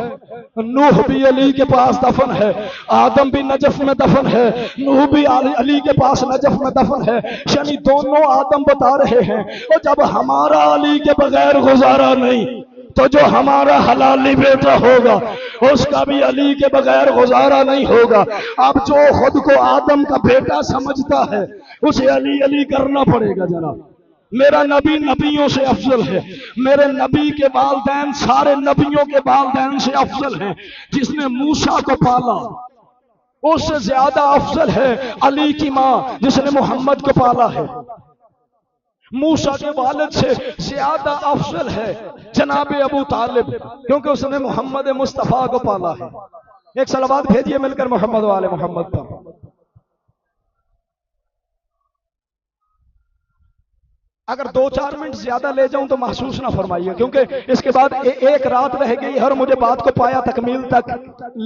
نوح بھی علی کے پاس دفن ہے، آدم بھی نجف میں دفن ہے، نوح بھی علی کے پاس نجف میں دفن ہے، یعنی دونوں آدم بتا رہے ہیں اور جب ہمارا علی کے بغیر گزارا نہیں تو جو ہمارا حلالی بیٹا ہوگا اس کا بھی علی کے بغیر گزارا نہیں ہوگا۔ اب جو خود کو آدم کا بیٹا سمجھتا ہے اسے علی علی کرنا پڑے گا جناب۔ میرا نبی نبیوں سے افضل ہے، میرے نبی کے والدین سارے نبیوں کے والدین سے افضل ہیں۔ جس نے موسیٰ کو پالا اس سے زیادہ افضل ہے علی کی ماں جس نے محمد کو پالا ہے۔ موسیٰ کے والد سے زیادہ افضل ہے جناب ابو طالب، کیونکہ اس نے محمد مصطفیٰ کو پالا ہے۔ ایک صلوات بھیجئے مل کر محمد والے محمد پر۔ اگر دو چار منٹ زیادہ لے جاؤں تو محسوس نہ فرمائیے، کیونکہ اس کے بعد ایک رات رہ گئی اور مجھے بات کو پایا تکمیل تک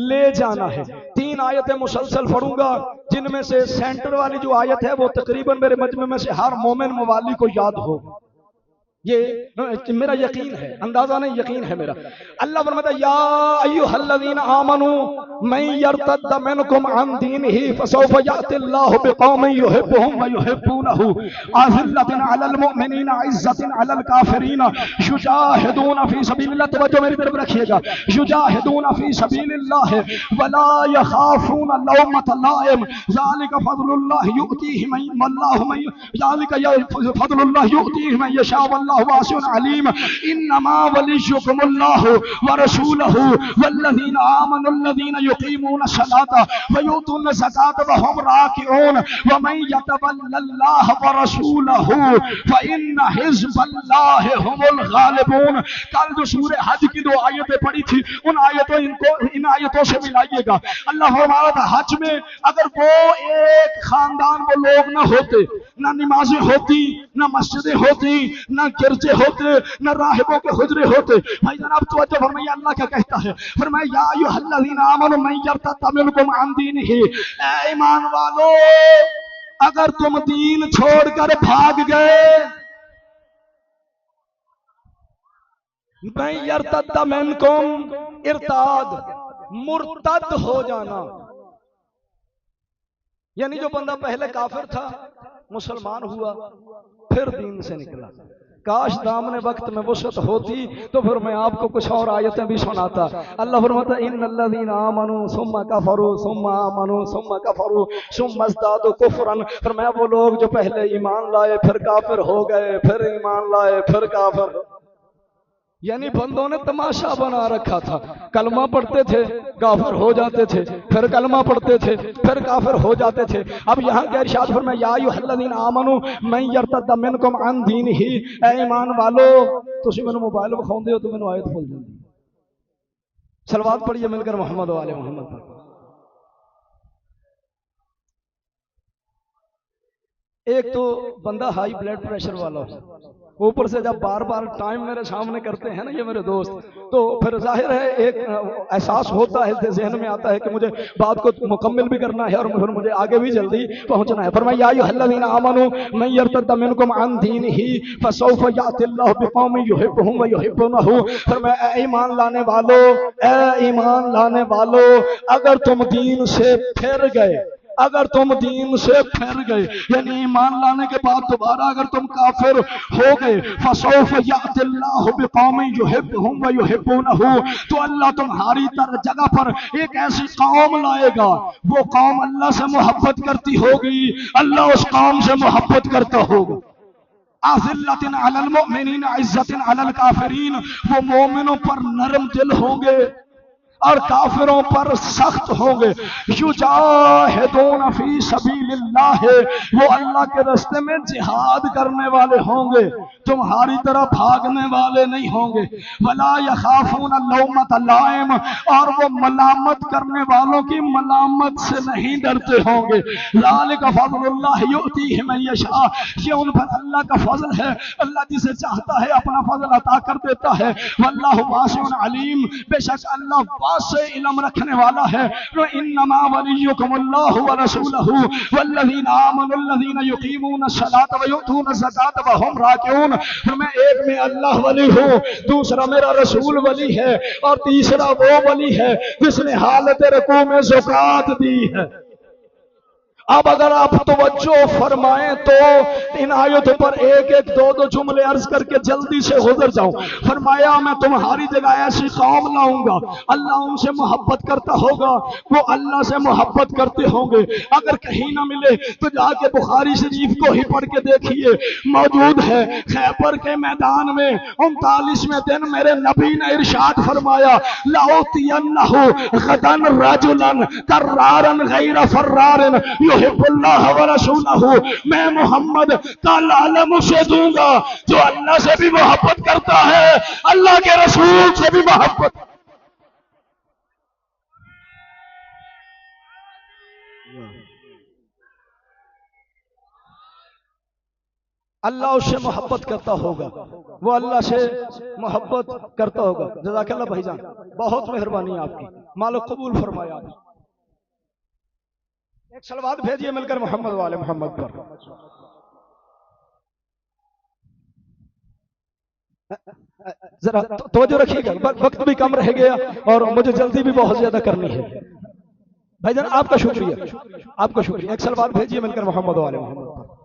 لے جانا ہے۔ 3 آیتیں مسلسل پڑھوں گا جن میں سے سینٹر والی جو آیت ہے وہ تقریباً میرے مجمع میں سے ہر مومن موالی کو یاد ہو۔ یہ میرا یقین ہے، اندازہ نہیں یقین ہے میرا۔ اللہ فرماتا ہے یا ایھا الذین آمنوا من یرتد منکم عن دینہ فسوف یأتی اللہ بقوم یحبهم ویحبونہ اذلۃ علی المؤمنین عزۃ علی الکافرین یجاہدون فی سبیل اللہ، توجہ میری طرف رکھیے گا، یجاہدون فی سبیل اللہ ولا یخافون لومۃ لائم ذلک فضل اللہ یؤتیہ من اللہ من ذلک فضل اللہ یؤتیہ من یشاء واللہ واسع علیم انما ولیکم اللہ ورسولہ والذین آمنوا الذین یقیمون الصلاۃ ویؤتون الزکاۃ وهم راکعون ومن یتول اللہ ورسولہ فإن حزب اللہ هم الغالبون۔ کل جو سورہ حج کی دو آیتیں پڑھی تھی ان آیتوں سے ملائیے گا۔ اللہ فرمایا تھا حج میں اگر وہ ایک خاندان وہ لوگ نہ ہوتے، نہ نمازیں ہوتی، نہ مسجدیں ہوتی، نہ گرجے ہوتے، نہ راہبوں کے حجرے ہوتے۔ بھائی جناب توجہ فرمائیے، اللہ کیا کہتا ہے؟ فرمایا یا ایھا الذین آمنوا من یرتد منکم عن دینہ، اے ایمان والو اگر تم دین چھوڑ کر بھاگ گئے، من یرتد منکم، ارتاد مرتد ہو جانا، یعنی جو بندہ پہلے کافر تھا مسلمان ہوا پھر دین سے نکلا۔ کاش دامن وقت میں وسعت ہوتی تو پھر میں آپ کو کچھ اور آیتیں بھی سناتا۔ اللہ فرماتا ہے ان الذین آمنوا ثم کفروا ثم آمنوا ثم کفروا ثم ازدادوا کفرا، فرمایا وہ لوگ جو پہلے ایمان لائے پھر کافر ہو گئے، پھر ایمان لائے پھر کافر، یعنی بندوں نے تماشا بنا رکھا تھا، کلمہ پڑھتے تھے کافر ہو جاتے تھے، پھر کلمہ پڑھتے تھے پھر کافر ہو جاتے تھے۔ اب یہاں کیا ارشاد فرمایا یا ایھا الذین آمنوا من یرتد منکم عن دینہ، اے ایمان والو تسی مینوں موبائل بکھاؤندے ہو تو مینوں آیت بھول جاندی۔ صلوات پڑھیے مل کر محمد و آل محمد پر۔ ایک تو بندہ ہائی بلڈ پریشر والا ہو، اوپر سے جب بار بار ٹائم میرے سامنے کرتے ہیں نا یہ میرے دوست، تو پھر ظاہر ہے ایک احساس ہوتا ہے، ذہن میں آتا ہے کہ مجھے بات کو مکمل بھی کرنا ہے اور پھر مجھے آگے بھی جلدی پہنچنا ہے۔ فرمایا یا ایھا الذین آمنوا من یرتد منکم عن دینہ فسوف یأتی اللہ بقوم یحبهم ویحبونہ، فرمایا اے ایمان لانے والو، اے ایمان لانے والو اگر تم دین سے پھر گئے، اگر تم دین سے پھر گئے یعنی ایمان لانے کے بعد دوبارہ اگر تم کافر ہو گئے، فسوف یأتی اللہ بقوم یحبهم ویحبونہ، تو اللہ تمہاری جگہ پر ایک ایسی قوم لائے گا، وہ قوم اللہ سے محبت کرتی ہوگی، اللہ اس قوم سے محبت کرتا ہوگا۔ اذلۃ علی المؤمنین عزۃ علی الکافرین، وہ مومنوں پر نرم دل ہوں گے اور کافروں پر سخت ہوں گے۔ یجاہدون فی سبیل اللہ، وہ اللہ کے راستے میں جہاد کرنے والے ہوں گے، تمہاری طرح بھاگنے والے نہیں ہوں گے۔ ولا یخافون لومۃ لائم، اور وہ ملامت کرنے والوں کی ملامت سے نہیں ڈرتے ہوں گے۔ ذالک فضل اللہ یؤتیہ من یشاء، یہ ان پر اللہ کا فضل ہے، اللہ جسے چاہتا ہے اپنا فضل عطا کر دیتا ہے۔ واللہ واسع علیم، بے شک اللہ واسع علم رکھنے والا ہے۔ انما ولیکم اللہ ورسولہ والذین آمنوا الذین یقیمون الصلاۃ ویؤتون الزکاۃ وهم راکعون، میں ایک میں اللہ ولی ہوں، دوسرا میرا رسول ولی ہے، اور تیسرا وہ ولی ہے جس نے حالت رکوع میں زکوٰۃ دی ہے۔ اب اگر آپ توجہ فرمائیں تو ان آیتوں پر ایک ایک دو جملے عرض کر کے جلدی سے گزر جاؤں۔ فرمایا میں تمہاری جگہ ایسی قوم لاؤں گا، اللہ ان سے محبت کرتا ہوگا، وہ اللہ سے محبت کرتے ہوں گے۔ اگر کہیں نہ ملے تو جا کے بخاری شریف کو ہی پڑھ کے دیکھیے، موجود ہے خیبر کے میدان میں 39ویں دن میرے نبی نے ارشاد فرمایا لَأُوتِيَنَّهُ غَدًا رَجُلًا كَرَّارًا غَيْرَ فَرَّارٍ یحب اللہ ورسولہ، میں محمد کا عالم اسے دوں گا جو اللہ سے بھی محبت کرتا ہے، اللہ کے رسول سے بھی محبت۔ اللہ اس سے محبت کرتا ہوگا، وہ اللہ سے محبت کرتا ہوگا۔ جزاک اللہ بھائی جان، بہت مہربانی آپ کی، مالک قبول فرمایا آپ۔ ایک صلوات بھیجئے مل کر محمد والے محمد پر۔ ذرا توجہ رکھیے گا، وقت بھی کم رہ گیا اور مجھے جلدی بھی بہت زیادہ کرنی ہے۔ بھائی جان آپ کا شکریہ، آپ کا شکریہ، ایک سلوات بھیجیے مل کر محمد و آل محمد پر۔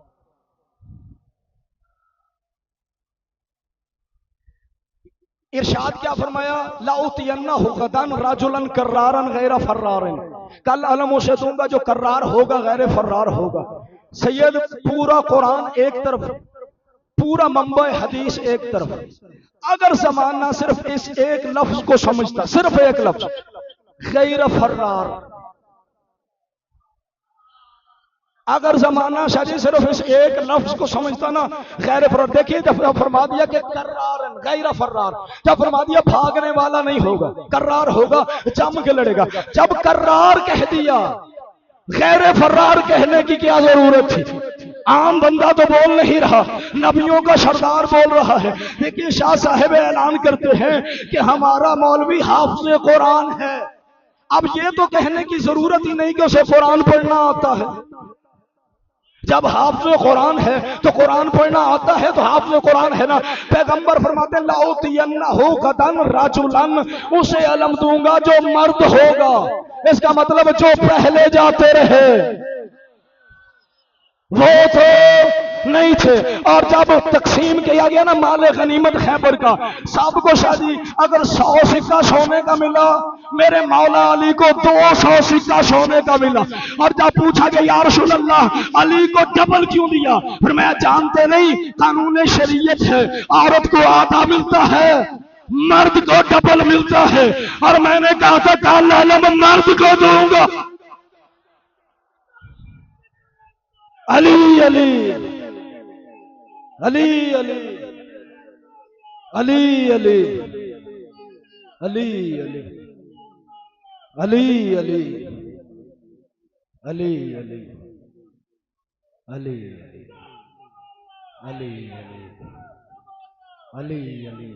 ارشاد کیا فرمایا؟ لَأُوتِيَنَّهُ غَدًا رَجُلًا كَرَّارًا غَيْرَ فَرَّارٍ، کل علم اسے دوں گا جو کرار ہوگا غیر فرار ہوگا۔ سید پورا قرآن ایک طرف، پورا منبع حدیث ایک طرف، اگر زمانہ صرف اس ایک لفظ کو سمجھتا، صرف ایک لفظ غیر فرار، اگر زمانہ شاید صرف اس ایک لفظ کو سمجھتا نا غیر فرار، دیکھیے جب فرما دیا کہ کرار غیر فرار، جب فرما دیا بھاگنے والا نہیں ہوگا، کرار ہوگا، جم کے لڑے گا، جب کرار کہہ دیا غیر فرار کہنے کی کیا ضرورت تھی؟ عام بندہ تو بول نہیں رہا، نبیوں کا سردار بول رہا ہے، لیکن شاہ صاحب اعلان کرتے ہیں کہ ہمارا مولوی حافظ قرآن ہے۔ اب یہ تو کہنے کی ضرورت ہی نہیں کہ اسے قرآن پڑھنا آتا ہے۔ جب حافظ قرآن ہے تو قرآن پڑھنا آتا ہے تو حافظ قرآن ہے نا۔ پیغمبر فرماتے ہیں لَأُوتِيَنَّهُ غَدًا رَجُلًا، اسے علم دوں گا جو مرد ہوگا، اس کا مطلب جو پہلے جاتے رہے وہ تو نہیں تھے۔ اور جب تقسیم کیا گیا نا مال غنیمت خیبر کا، سب کو شادی اگر 100 سکہ سونے کا ملا، میرے مولا علی کو 200 سکہ سونے کا ملا۔ اور جب پوچھا کہ یا رسول اللہ علی کو ڈبل کیوں دیا؟ پھر میں جانتے نہیں قانون شریعت ہے، عورت کو آدھا ملتا ہے، مرد کو ڈبل ملتا ہے، اور میں نے کہا تھا کل علم مرد کو دوں گا۔ علی علی علی علی علی علی علی علی علی علی علی علی علی علی علی علی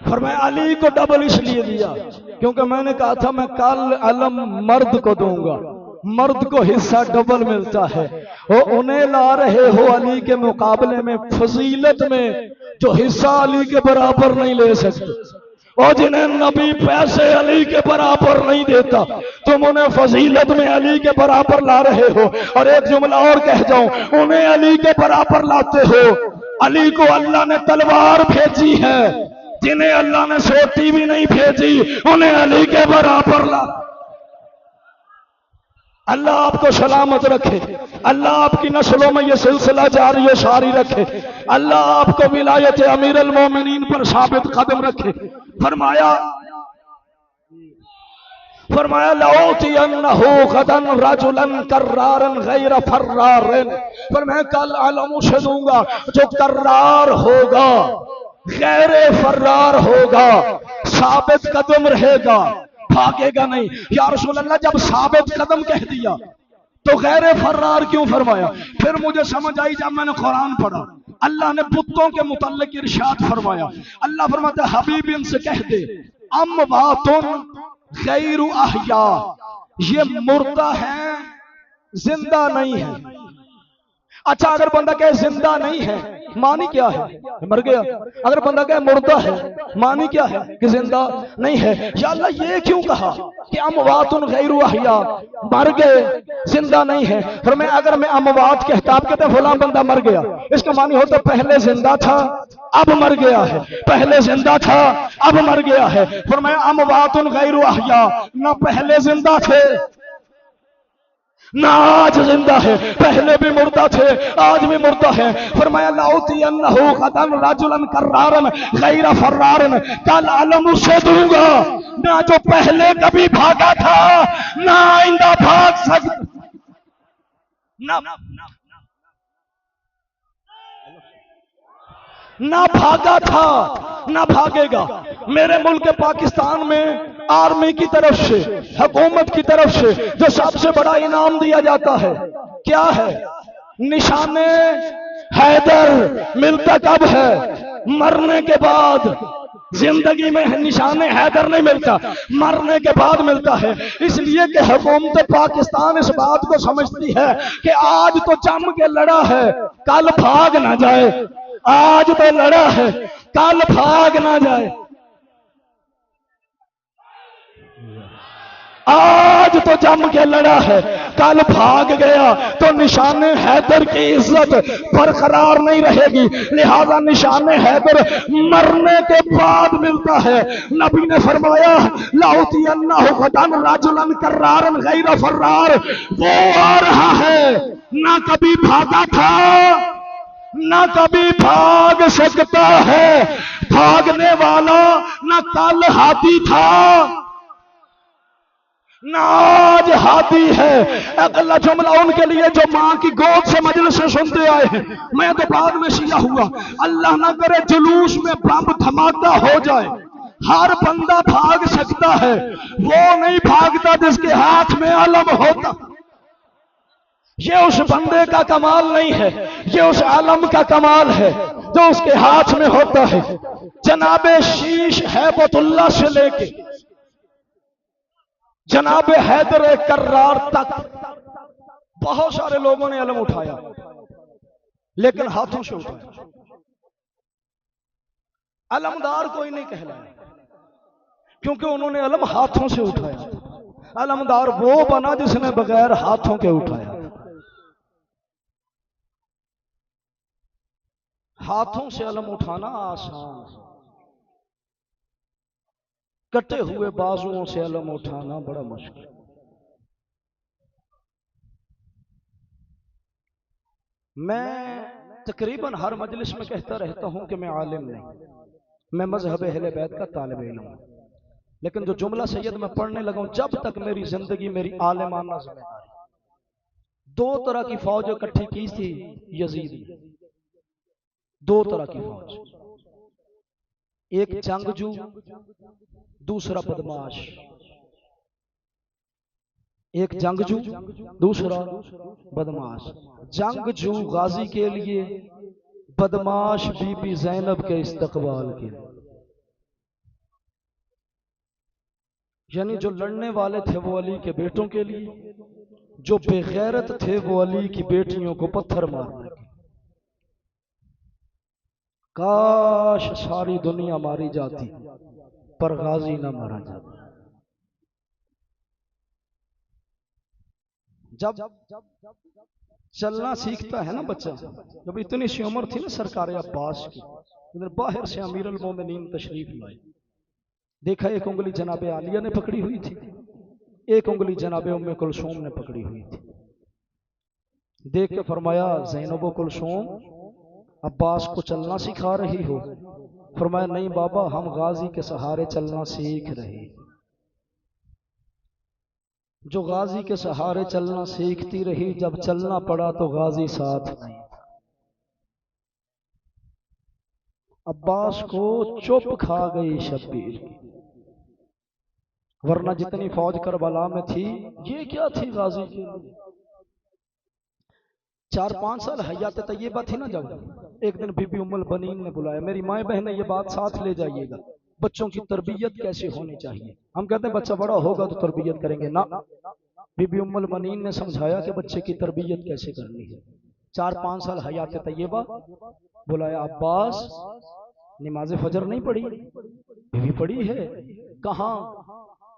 فرمایا علی کو ڈبل اس لیے دیا کیونکہ میں نے کہا تھا میں کل علم مرد کو دوں گا، مرد کو حصہ ڈبل ملتا ہے۔ وہ انہیں لا رہے ہو علی کے مقابلے میں فضیلت میں جو حصہ علی کے برابر نہیں لے سکتے، اور جنہیں نبی پیسے علی کے برابر نہیں دیتا، تم انہیں فضیلت میں علی کے برابر لا رہے ہو۔ اور ایک جملہ اور کہہ جاؤں، انہیں علی کے برابر لاتے ہو۔ علی کو اللہ نے تلوار بھیجی ہے، جنہیں اللہ نے سوٹی بھی نہیں بھیجی انہیں علی کے برابر لا۔ اللہ آپ کو سلامت رکھے، اللہ آپ کی نسلوں میں یہ سلسلہ جاری و ساری رکھے، اللہ آپ کو ولایت امیر المومنین پر ثابت قدم رکھے۔ فرمایا لَأُوتِيَنَّهُ غَدًا رَجُلًا كَرَّارًا غَيْرَ فَرَّارٍ، فرمایا کل علم اسے دوں گا جو کرار ہوگا غیر فرار ہوگا، ثابت قدم رہے گا، بھاگے گا نہیں۔ یا رسول اللہ جب ثابت قدم کہہ دیا تو غیر فرار کیوں فرمایا؟ پھر مجھے سمجھ آئی جب میں نے قرآن پڑھا، اللہ نے بتوں کے متعلق ارشاد فرمایا، اللہ فرماتا ہے حبیب ان سے کہہ دے اموات غیر احیاء، یہ مردہ ہیں زندہ نہیں ہے۔ اچھا اگر بندہ کہے زندہ نہیں ہے معنی کیا ہے؟ مر گیا۔ اگر بندہ کہے مردہ ہے معنی کیا ہے؟ کہ زندہ نہیں ہے۔ یا اللہ یہ کیوں کہا کہ اموات غیر احیاء، مر گئے زندہ نہیں ہے؟ فرمایا اگر میں اموات کہتا، آپ کہتے ہیں فلاں بندہ مر گیا، اس کا معنی ہوتا پہلے زندہ تھا اب مر گیا ہے، پہلے زندہ تھا اب مر گیا ہے۔ فرمایا اموات غیر احیاء، نہ پہلے زندہ تھے نہ آج زندہ ہے، پہلے بھی مردہ تھے آج بھی مردہ ہے۔ فرمایا لَأُوتِيَنَّهُ غَدًا رَجُلًا كَرَّارًا غَيْرَ فَرَّارٍ، کل علم اسے دوں گا نہ جو پہلے کبھی بھاگا تھا نہ آئندہ بھاگ سکتا، نہ بھاگا تھا نہ بھاگے گا۔ میرے ملک پاکستان میں آرمی کی طرف سے، حکومت کی طرف سے جو سب سے بڑا انعام دیا جاتا ہے کیا ہے؟ نشان حیدر ملتا کب ہے؟ مرنے کے بعد زندگی میں نشان حیدر نہیں ملتا، مرنے کے بعد ملتا ہے۔ اس لیے کہ حکومت پاکستان اس بات کو سمجھتی ہے کہ آج تو جم کے لڑا ہے، کل بھاگ نہ جائے، آج تو لڑا ہے کل بھاگ نہ جائے، آج تو جم کے لڑا ہے کل بھاگ گیا تو نشان حیدر کی عزت برقرار نہیں رہے گی۔ لہذا نشان حیدر مرنے کے بعد ملتا ہے۔ نبی نے فرمایا لَأُوتِيَنَّهُ غَدًا رَجُلًا كَرَّارًا غَيْرَ فَرَّارٍ، وہ آ رہا ہے نہ کبھی بھاگا تھا نہ کبھی بھاگ سکتا ہے، بھاگنے والا نہ کل ہاتھی تھا نہ آج ہاتھی ہے۔ اگلا جملہ ان کے لیے جو ماں کی گود سے مجلس سے سنتے آئے ہیں، میں تو بعد میں شیعہ ہوا، اللہ نہ کرے جلوس میں بم دھماکہ ہو جائے، ہر بندہ بھاگ سکتا ہے، وہ نہیں بھاگتا جس کے ہاتھ میں علم ہوتا۔ یہ اس بندے کا کمال نہیں ہے، یہ اس علم کا کمال ہے جو اس کے ہاتھ میں ہوتا ہے۔ جناب شیش ہیبت اللہ سے لے کے جناب حیدر کرار تک بہت سارے لوگوں نے علم اٹھایا، لیکن ہاتھوں سے اٹھایا۔ علمدار کوئی نہیں کہلایا کیونکہ انہوں نے علم ہاتھوں سے اٹھایا۔ علمدار وہ بنا جس نے بغیر ہاتھوں کے اٹھایا۔ ہاتھوں سے علم اٹھانا آسان ہے، کٹے ہوئے بازوؤں سے علم اٹھانا بڑا مشکل۔ میں تقریباً ہر مجلس میں کہتا رہتا ہوں کہ میں عالم نہیں، میں مذہب اہل بیت کا طالب علم ہوں، لیکن جو جملہ سید میں پڑھنے لگا ہوں، جب تک میری زندگی میری عالمانہ ذمہ داری۔ دو طرح کی فوج اکٹھی کی تھی یزید نے، دو طرح کی فوج، ایک جنگجو دوسرا بدماش، ایک جنگجو دوسرا بدماش۔ جنگجو غازی کے لیے، بدماش بی بی زینب کے استقبال کے لیے، یعنی جو لڑنے والے تھے وہ علی کے بیٹوں کے لیے، جو بے غیرت تھے وہ علی کی بیٹیوں کو پتھر مارنے کے۔ کاش ساری دنیا ماری جاتی پر غازی نہ مارا جاتا۔ جب چلنا سیکھتا ہے نا بچہ، جب اتنی سی عمر تھی نا سرکار عباس کی، باہر سے امیر المومنین تشریف لائے، دیکھا ایک انگلی جناب عالیہ نے پکڑی ہوئی تھی، ایک انگلی جناب ام کلثوم نے پکڑی ہوئی تھی۔ دیکھ کے فرمایا زینب و کلثوم عباس کو چلنا سکھا رہی ہو؟ فرمایا نہیں بابا، ہم غازی کے سہارے چلنا سیکھ رہے۔ جو غازی کے سہارے چلنا سیکھتی رہی، جب چلنا پڑا تو غازی ساتھ نہیں۔ عباس کو چپ کھا گئی شبیر کی، ورنہ جتنی فوج کربلا میں تھی یہ کیا تھی غازی کے لیے۔ 4-5 سال حیات طیبہ تھی نا، جب ایک دن بی بی ام البنین نے بلایا، میری مائیں بہنیں یہ بات ساتھ لے جائیے گا، بچوں کی تربیت کیسے ہونی چاہیے۔ ہم کہتے ہیں بچہ بڑا ہوگا تو تربیت کریں گے، نہ، بی بی ام البنین نے سمجھایا کہ بچے کی تربیت کیسے کرنی ہے۔ 4-5 سال حیات طیبہ، بلایا عباس، نماز فجر نہیں پڑھی؟ بھی پڑھی ہے، کہاں؟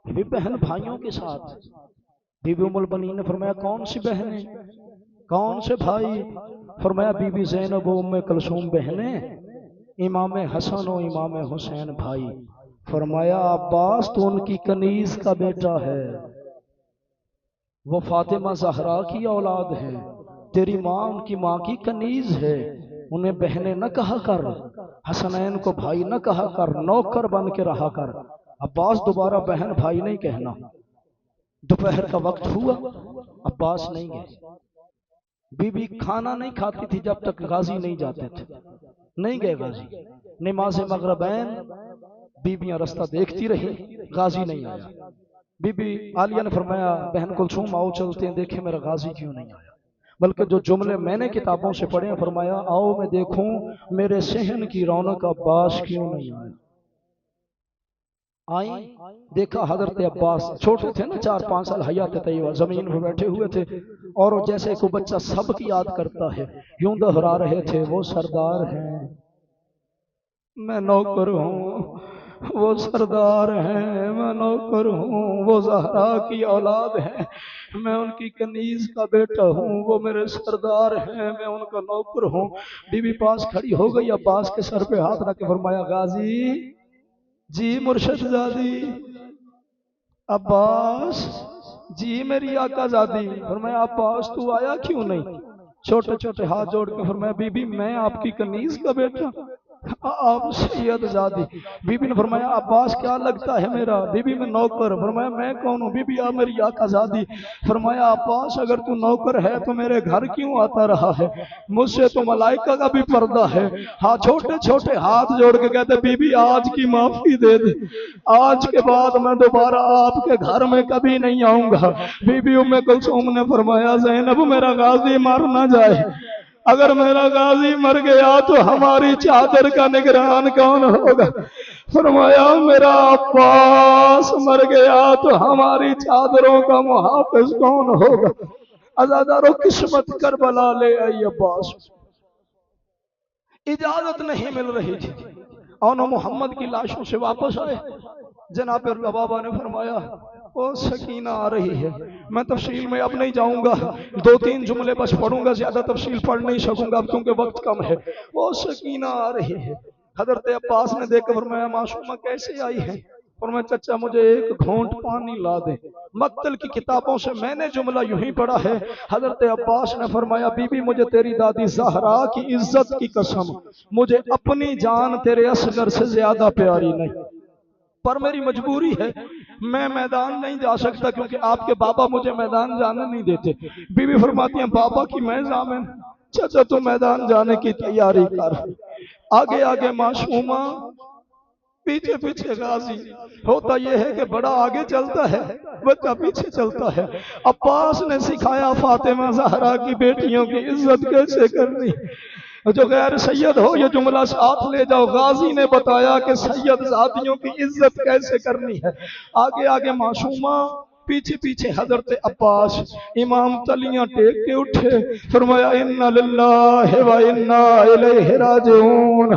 بھی بہن بھائیوں کے ساتھ۔ بی بی ام البنین نے فرمایا کون سی بہنیں، کون سے بھائی؟ فرمایا بی بی زینب و ام کلثوم بہنیں، امام حسن و امام حسین بھائی۔ فرمایا عباس تو ان کی کنیز کا بیٹا ہے، وہ فاطمہ زہرا کی اولاد ہے، تیری ماں ان کی ماں کی کنیز ہے، انہیں بہنیں نہ کہا کر، حسنین کو بھائی نہ کہا کر، نوکر بن کے رہا کر۔ عباس دوبارہ بہن بھائی نہیں کہنا۔ دوپہر کا وقت ہوا، عباس نہیں گئے، بی بی کھانا نہیں کھاتی تھی جب تک غازی نہیں جاتے تھے، نہیں گئے غازی۔ نماز مغربین بیویاں رستہ دیکھتی رہی، غازی نہیں آیا۔ بی بی عالیہ نے فرمایا بہن کلثوم آؤ چلتے ہیں، دیکھیں میرا غازی کیوں نہیں آیا۔ بلکہ جو جملے میں نے کتابوں سے پڑھے ہیں، فرمایا آؤ میں دیکھوں میرے صحن کی رونق عباس کیوں نہیں آیا۔ آئی، دیکھا حضرت عباس چھوٹے تھے نا، 4-5 سال، حیات طیبہ، زمین پر بیٹھے ہوئے تھے، اور وہ جیسے کوئی بچہ سبق یاد کرتا ہے یوں دہرا رہے تھے، وہ سردار ہیں، میں نوکر ہوں، وہ سردار ہیں، میں نوکر ہوں، وہ زہرا کی اولاد ہیں، میں ان کی کنیز کا بیٹا ہوں، وہ میرے سردار ہیں، میں ان کا نوکر ہوں۔ بی بی پاس کھڑی ہو گئی، عباس کے سر پہ ہاتھ رکھ کے فرمایا غازی جی مرشد زادی، عباس جی میری آقا زادی۔ فرمایا عباس تو آیا کیوں نہیں؟ چھوٹے چھوٹے ہاتھ جوڑ کے فرمایا بی بی میں آپ کی کنیز کا بیٹا، آپ سید زادی۔ بی بی نے فرمایا عباس کیا لگتا ہے میرا؟ بی بی میں نوکر۔ فرمایا میں کون ہوں؟ بی بی آپ میری آقا زادی۔ فرمایا عباس اگر تو نوکر ہے تو میرے گھر کیوں آتا رہا ہے؟ مجھ سے تو ملائکہ کا بھی پردہ ہے۔ ہاں چھوٹے چھوٹے ہاتھ جوڑ کے کہتے بی بی آج کی معافی دے دے، آج کے بعد میں دوبارہ آپ کے گھر میں کبھی نہیں آؤں گا۔ بی بی ام کلثوم نے فرمایا زینب میرا غازی مر نہ جائے، اگر میرا غازی مر گیا تو ہماری چادر کا نگران کون ہوگا؟ فرمایا میرا عباس مر گیا تو ہماری چادروں کا محافظ کون ہوگا؟ عزادارو قسمت کربلا لے آئی عباس، اجازت نہیں مل رہی تھی، اونو محمد کی لاشوں سے واپس آئے۔ جناب بابا نے فرمایا او سکینہ آ رہی ہے، میں تفصیل میں اب نہیں جاؤں گا، 2-3 جملے بس پڑھوں گا، زیادہ تفصیل پڑھ نہیں سکوں گا اب کیونکہ وقت کم ہے۔ او سکینہ آ رہی ہے۔ حضرت عباس نے دیکھ کر فرمایا معصومہ کیسے آئی ہے؟ فرمایا چچا مجھے ایک گھونٹ پانی لا دیں۔ مقتل کی کتابوں سے میں نے جملہ یوں ہی پڑھا ہے۔ حضرت عباس نے فرمایا بی بی مجھے تیری دادی زہرا کی عزت کی قسم، مجھے اپنی جان تیرے اصغر سے زیادہ پیاری نہیں، پر میری مجبوری ہے، میں میدان نہیں جا سکتا کیونکہ آپ کے بابا مجھے میدان جانے نہیں دیتے۔ بی بی فرماتی ہیں بابا کی میں ضامن، چچا تو میدان جانے کی تیاری کر۔ آگے آگے معصومہ، پیچھے پیچھے غازی۔ ہوتا یہ ہے کہ بڑا آگے چلتا ہے، بچہ پیچھے چلتا ہے۔ عباس نے سکھایا فاطمہ زہرا کی بیٹیوں کی عزت کیسے کرنی، جو غیر سید ہو یہ جملہ ساتھ لے جاؤ۔ غازی نے بتایا کہ سید زادیوں کی عزت کیسے کرنی ہے۔ آگے آگے معصومہ، پیچھے پیچھے حضرت عباس۔ امام تلیاں ٹیک کے اٹھے، فرمایا انا للہ و انا الیہ راجعون۔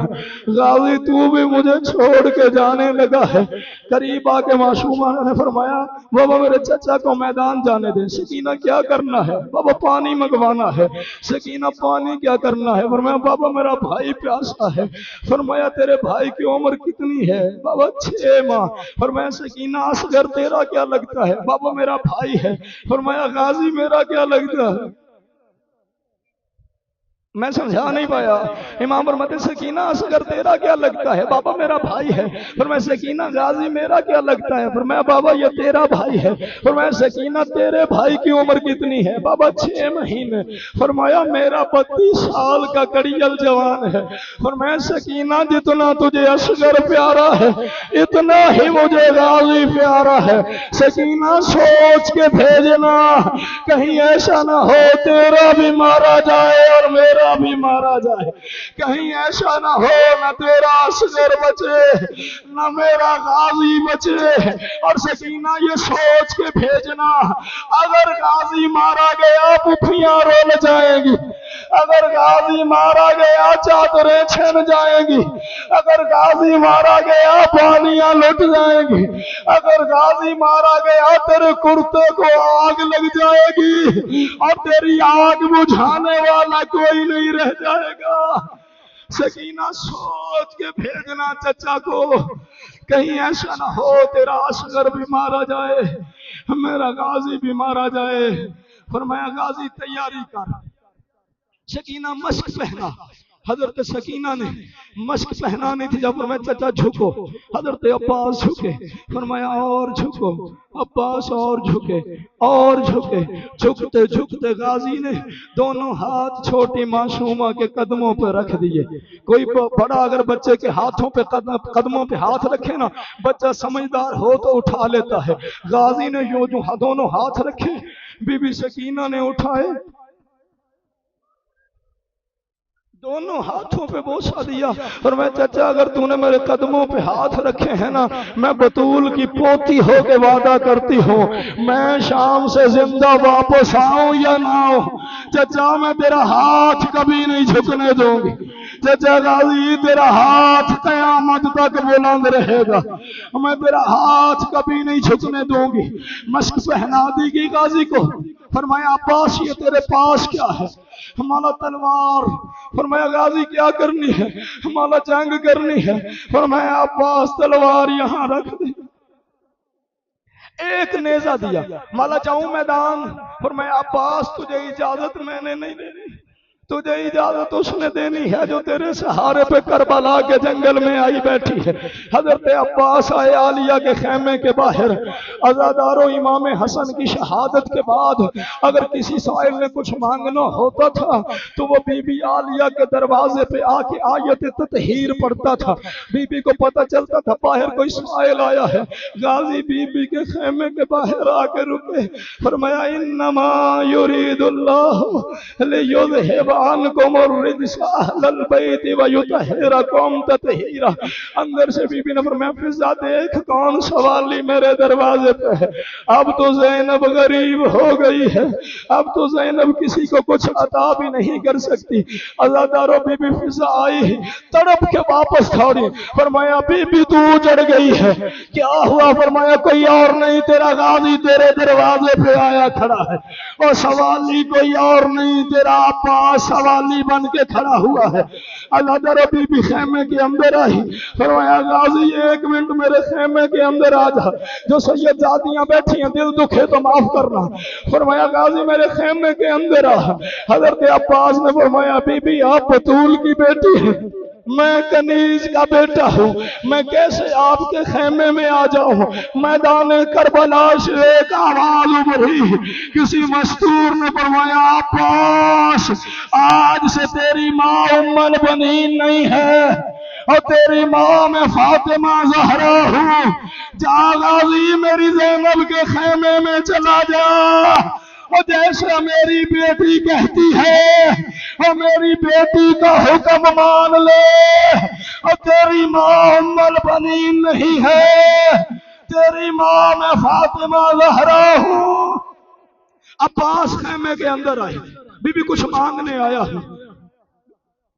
غازی تو بھی مجھے چھوڑ کے جانے لگا ہے۔ قریب آ کے معصومہ نے فرمایا بابا میرے چچا کو میدان جانے دیں۔ سکینہ کیا کرنا ہے؟ بابا پانی منگوانا ہے۔ سکینہ پانی کیا کرنا ہے؟ فرمایا بابا میرا بھائی پیاسا ہے۔ فرمایا تیرے بھائی کی عمر کتنی ہے؟ بابا 6 ماہ۔ فرمایا سکینہ اصغر تیرا کیا لگتا ہے؟ بابا میرا بھائی ہے۔ فرمایا غازی میرا کیا لگتا ہے؟ میں سمجھا نہیں پایا۔ امام فرماتے سکینہ اصغر تیرا کیا لگتا ہے؟ بابا میرا بھائی ہے۔ فرمایا سکینہ غازی میرا کیا لگتا ہے؟ فرمایا بابا یہ تیرا بھائی ہے۔ فرمایا سکینہ تیرے بھائی کی عمر کتنی ہے؟ بابا 6 مہینے۔ فرمایا میرا 32 سال کا کڑیل جوان ہے۔ فرمایا سکینہ جتنا تجھے اصغر پیارا ہے اتنا ہی مجھے غازی پیارا ہے۔ سکینہ سوچ کے بھیجنا، کہیں ایسا نہ ہو تیرا بھی مارا جائے اور میرا بھی مارا جائے، کہیں ایسا نہ ہو نہ تیرا اصغر بچے نہ میرا غازی بچے۔ اور سکینہ یہ سوچ کے بھیجنا اگر غازی مارا گیا پھپھیاں رول جائیں گی، اگر غازی مارا گیا چادریں چھن جائیں گی، اگر غازی مارا گیا پانیاں لٹ جائیں گی، اگر غازی مارا گیا تیرے کرتے کو آگ لگ جائے گی اور تیری آگ بجھانے والا کوئی نہیں رہ جائے گا۔ سکینہ سوچ کے بھیجنا چچا کو، کہیں ایسا نہ ہو تیرا اصغر بھی مارا جائے میرا غازی بھی مارا جائے۔ فرمایا غازی تیاری کر۔ سکینہ مشق پہنا۔ حضرت سکینہ نے مشق پہنانی تھی جب فرمایا چچا جھکو۔ حضرت عباس جھکے، فرمایا اور جھکو۔ عباس اور جھکے اور جھکے، جھکتے جھکتے غازی نے دونوں ہاتھ چھوٹی معصومہ کے قدموں پہ رکھ دیے۔ کوئی بڑا اگر بچے کے ہاتھوں پہ قدموں پہ ہاتھ رکھے نا، بچہ سمجھدار ہو تو اٹھا لیتا ہے۔ غازی نے جو دونوں ہاتھ رکھے، بی بی سکینہ نے اٹھائے، دونوں ہاتھوں پہ بوسہ دیا، اور میں چچا اگر تو نے میرے قدموں پہ ہاتھ رکھے ہیں نا، میں بطول کی پوتی ہو کے وعدہ کرتی ہوں میں شام سے زندہ واپس آؤں یا نہ آؤں، چچا میں تیرا ہاتھ کبھی نہیں جھکنے دوں گی، چچا غازی تیرا ہاتھ قیامت تک بلند رہے گا، میں تیرا ہاتھ کبھی نہیں جھکنے دوں گی۔ مشق پہنا دی گئی غازی کو، فرمایا عباس یہ تیرے پاس کیا ہے؟ ہمارا تلوار۔ فرمایا غازی کیا کرنی ہے؟ ہمارا جنگ کرنی ہے۔ فرمایا عباس تلوار یہاں رکھ دے، ایک نیزہ دیا، مالا جاؤں میدان؟ فرمایا عباس تجھے اجازت میں نے نہیں دینی، تجھے اجازت اس نے دینی ہے جو تیرے سہارے پہ کربلا کے جنگل میں آئی بیٹھی ہے۔ حضرت عباس آئے عالیہ کے خیمے کے باہر، عزادارو امام حسن کی شہادت کے بعد اگر کسی سائل نے کچھ مانگنا ہوتا تھا تو وہ بی بی عالیہ کے دروازے پہ آ کے آیت تطہیر پڑھتا تھا، بی بی کو پتہ چلتا تھا باہر کوئی سائل آیا ہے، غازی بی بی کے خیمے کے باہر آ کے رکے، فرمایا انما یرید اللہ لیذہب عنکم الرجس اہل البیت ویطہرکم تطہیرا۔ اندر سے بی بی نے فرمایا فضا دیکھ کون سوالی میرے دروازے پہ ہے، اب تو زینب غریب ہو گئی ہے، اب تو زینب کسی کو کچھ عطا بھی نہیں کر سکتی۔ عزادارو بی بی فضا آئی، تڑپ کے واپس دوڑی، فرمایا بی بی تو چڑھ گئی ہے، کیا ہوا؟ فرمایا کوئی اور نہیں تیرا غازی تیرے دروازے پہ آیا کھڑا ہے، اور سوالی کوئی اور نہیں تیرا عباس سوالی بن کے کھڑا ہوا ہے۔ اللہ تعالیٰ بی بی خیمے کے اندر آئی، فرمایا غازی ایک منٹ میرے خیمے کے اندر آ جا، جو سید زادیاں بیٹھی ہیں دل دکھے تو معاف کرنا۔ فرمایا غازی میرے خیمے کے اندر آ۔ حضرت عباس نے فرمایا بی بی آپ بطول کی بیٹی ہیں، میں کنیز کا بیٹا ہوں، میں کیسے آپ کے خیمے میں آ جاؤں؟ میدان کربلا سے ایک آواز ابھری، کسی مستور نے فرمایا عباس آج سے تیری ماں ام البنین نہیں ہے اور تیری ماں میں فاطمہ زہرا ہوں، جا غازی میری زینب کے خیمے میں چلا جا، اور جیسا میری بیٹی کہتی ہے اور میری بیٹی کا حکم مان لے، اور تیری ماں ام البنین نہیں ہے، تیری ماں میں فاطمہ زہرا ہوں۔ عباس خیمے کے اندر آئی، بی بی کچھ مانگنے آیا ہوں،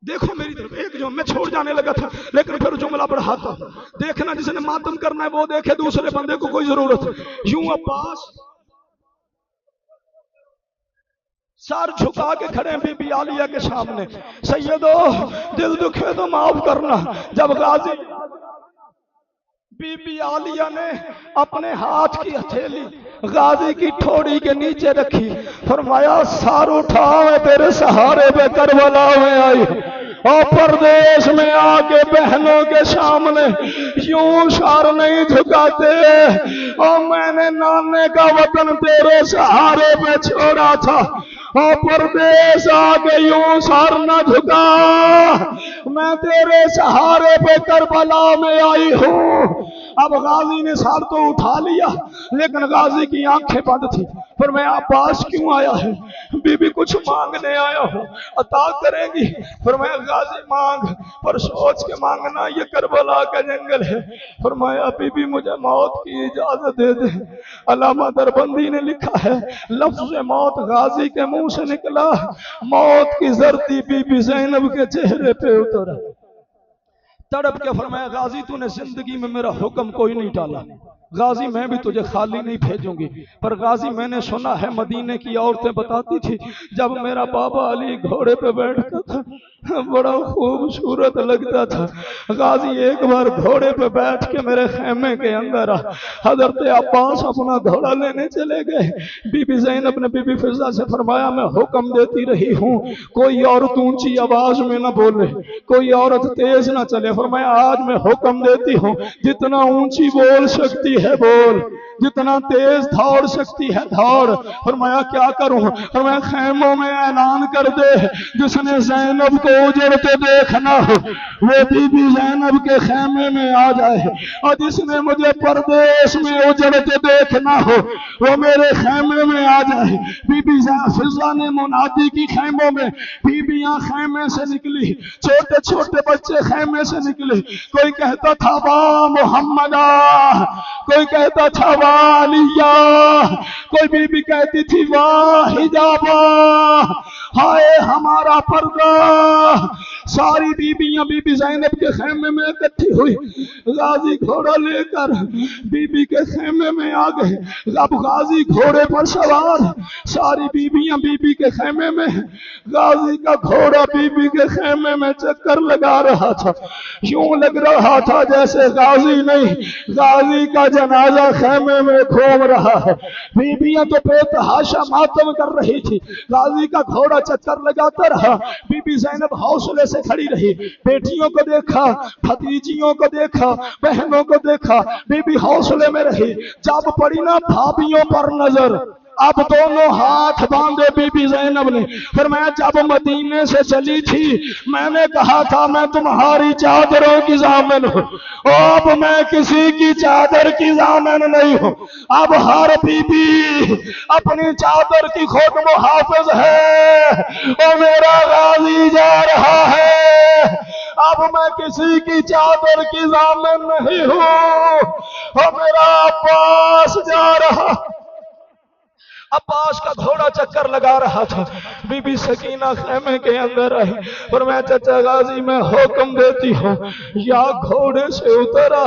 دیکھو میری طرف، ایک جو میں چھوڑ جانے لگا تھا لیکن پھر جملہ بڑھاتا ہوں، دیکھنا جس نے ماتم کرنا ہے وہ دیکھے، دوسرے بندے کو کوئی ضرورت ہے۔ یوں عباس سر جھکا کے کھڑے بی بی عالیہ کے سامنے، سیدو دل دکھے تو معاف کرنا۔ جب غازی بی بی عالیہ نے اپنے ہاتھ کی ہتھیلی غازی کی ٹھوڑی کے نیچے رکھی، فرمایا سار اٹھا میں تیرے سہارے پہ کربلا میں آئی، اور پردیش میں آ کے بہنوں کے سامنے یوں سر نہیں جھکاتے، اور میں نے نانے کا وطن تیرے سہارے پہ چھوڑا تھا، اور پردیش آ کے یوں سر نہ جھکا، میں تیرے سہارے پہ کربلا میں آئی ہوں۔ اب غازی نے سر تو اٹھا لیا لیکن غازی کی آنکھیں بند تھی، فرمایا عباس کیوں آیا ہے؟ بی بی کچھ مانگنے آیا ہوں، عطا کریں گی؟ فرمایا غازی مانگ، پر سوچ کے مانگنا، یہ کربلا کا جنگل ہے۔ فرمایا بی بی مجھے موت کی اجازت دے دے۔ علامہ دربندی نے لکھا ہے لفظ موت غازی کے منہ سے نکلا، موت کی زردی بی بی زینب کے چہرے پہ اترا، تڑپ کے فرمایا غازی تو نے زندگی میں میرا حکم کوئی نہیں ٹالا، غازی میں بھی تجھے خالی نہیں بھیجوں گی، پر غازی میں نے سنا ہے مدینے کی عورتیں بتاتی تھی جب میرا بابا علی گھوڑے پہ بیٹھتا تھا بڑا خوبصورت لگتا تھا، غازی ایک بار گھوڑے پہ بیٹھ کے میرے خیمے کے اندر آ۔ حضرت عباس اپنا گھوڑا لینے چلے گئے، بی بی زینب نے بی بی فضا سے فرمایا میں حکم دیتی رہی ہوں کوئی عورت اونچی آواز میں نہ بولے، کوئی عورت تیز نہ چلے، فرمایا آج میں حکم دیتی ہوں جتنا اونچی بول سکتی ہے بول، جتنا تیز دھوڑ سکتی ہے دھوڑ۔ فرمایا کیا کروں؟ فرمایا خیموں میں اعلان کر دے جس نے زینب کو کو اجڑتے دیکھنا ہو وہ بی بی زینب کے خیمے میں آ جائے، اور جس نے مجھے پردیس میں اجڑتے دیکھنا ہو وہ میرے خیمے میں آ جائے۔ بی بی فضہ نے منادی کی خیموں میں، بیویاں خیمے سے نکلی، چھوٹے چھوٹے بچے خیمے سے نکلے، کوئی کہتا تھا واہ محمدہ، کوئی کہتا تھا واہ علیہ، کوئی بی بی کہتی تھی واہ حجابہ، ہائے ہمارا پردہ۔ ساری بیویاں بی بی زینب کے خیمے میں اکٹھی ہوئی، غازی گھوڑا لے کر بی بی کے خیمے میں آ گئے۔ اب غازی گھوڑے پر سوار، ساری بیویاں بی بی کے خیمے میں، غازی کا گھوڑا بی بی کے خیمے میں چکر لگا رہا تھا، یوں لگ رہا تھا جیسے غازی نہیں، غازی کا جنازہ خیمے میں گھوم رہا ہے۔ بیویاں تو بے تحاشا ماتم کر رہی تھی، غازی کا گھوڑا چکر لگاتا رہا۔ بی بی زینب حوصلے سے کھڑی رہی، بیٹیوں کو دیکھا، بھتیجیوں کو دیکھا، بہنوں کو دیکھا، بی بی حوصلے میں رہی۔ جب پڑی نا بھابیوں پر نظر، اب دونوں ہاتھ باندھے بی بی زینب نے، پھر میں جب مدینے سے چلی تھی میں نے کہا تھا میں تمہاری چادروں کی ضامن ہوں، اب میں کسی کی چادر کی ضامن نہیں ہوں۔ اب ہر بی بی اپنی چادر کی خود محافظ ہے، اور میرا غازی جا رہا ہے، اب میں کسی کی چادر کی ضامن نہیں ہوں، اور میرا عباس جا رہا۔ عباس کا گھوڑا چکر لگا رہا تھا، بی بی سکینہ خیمے کے اندر آئی، اور میں چچا غازی میں حکم دیتی ہوں یا گھوڑے سے اترا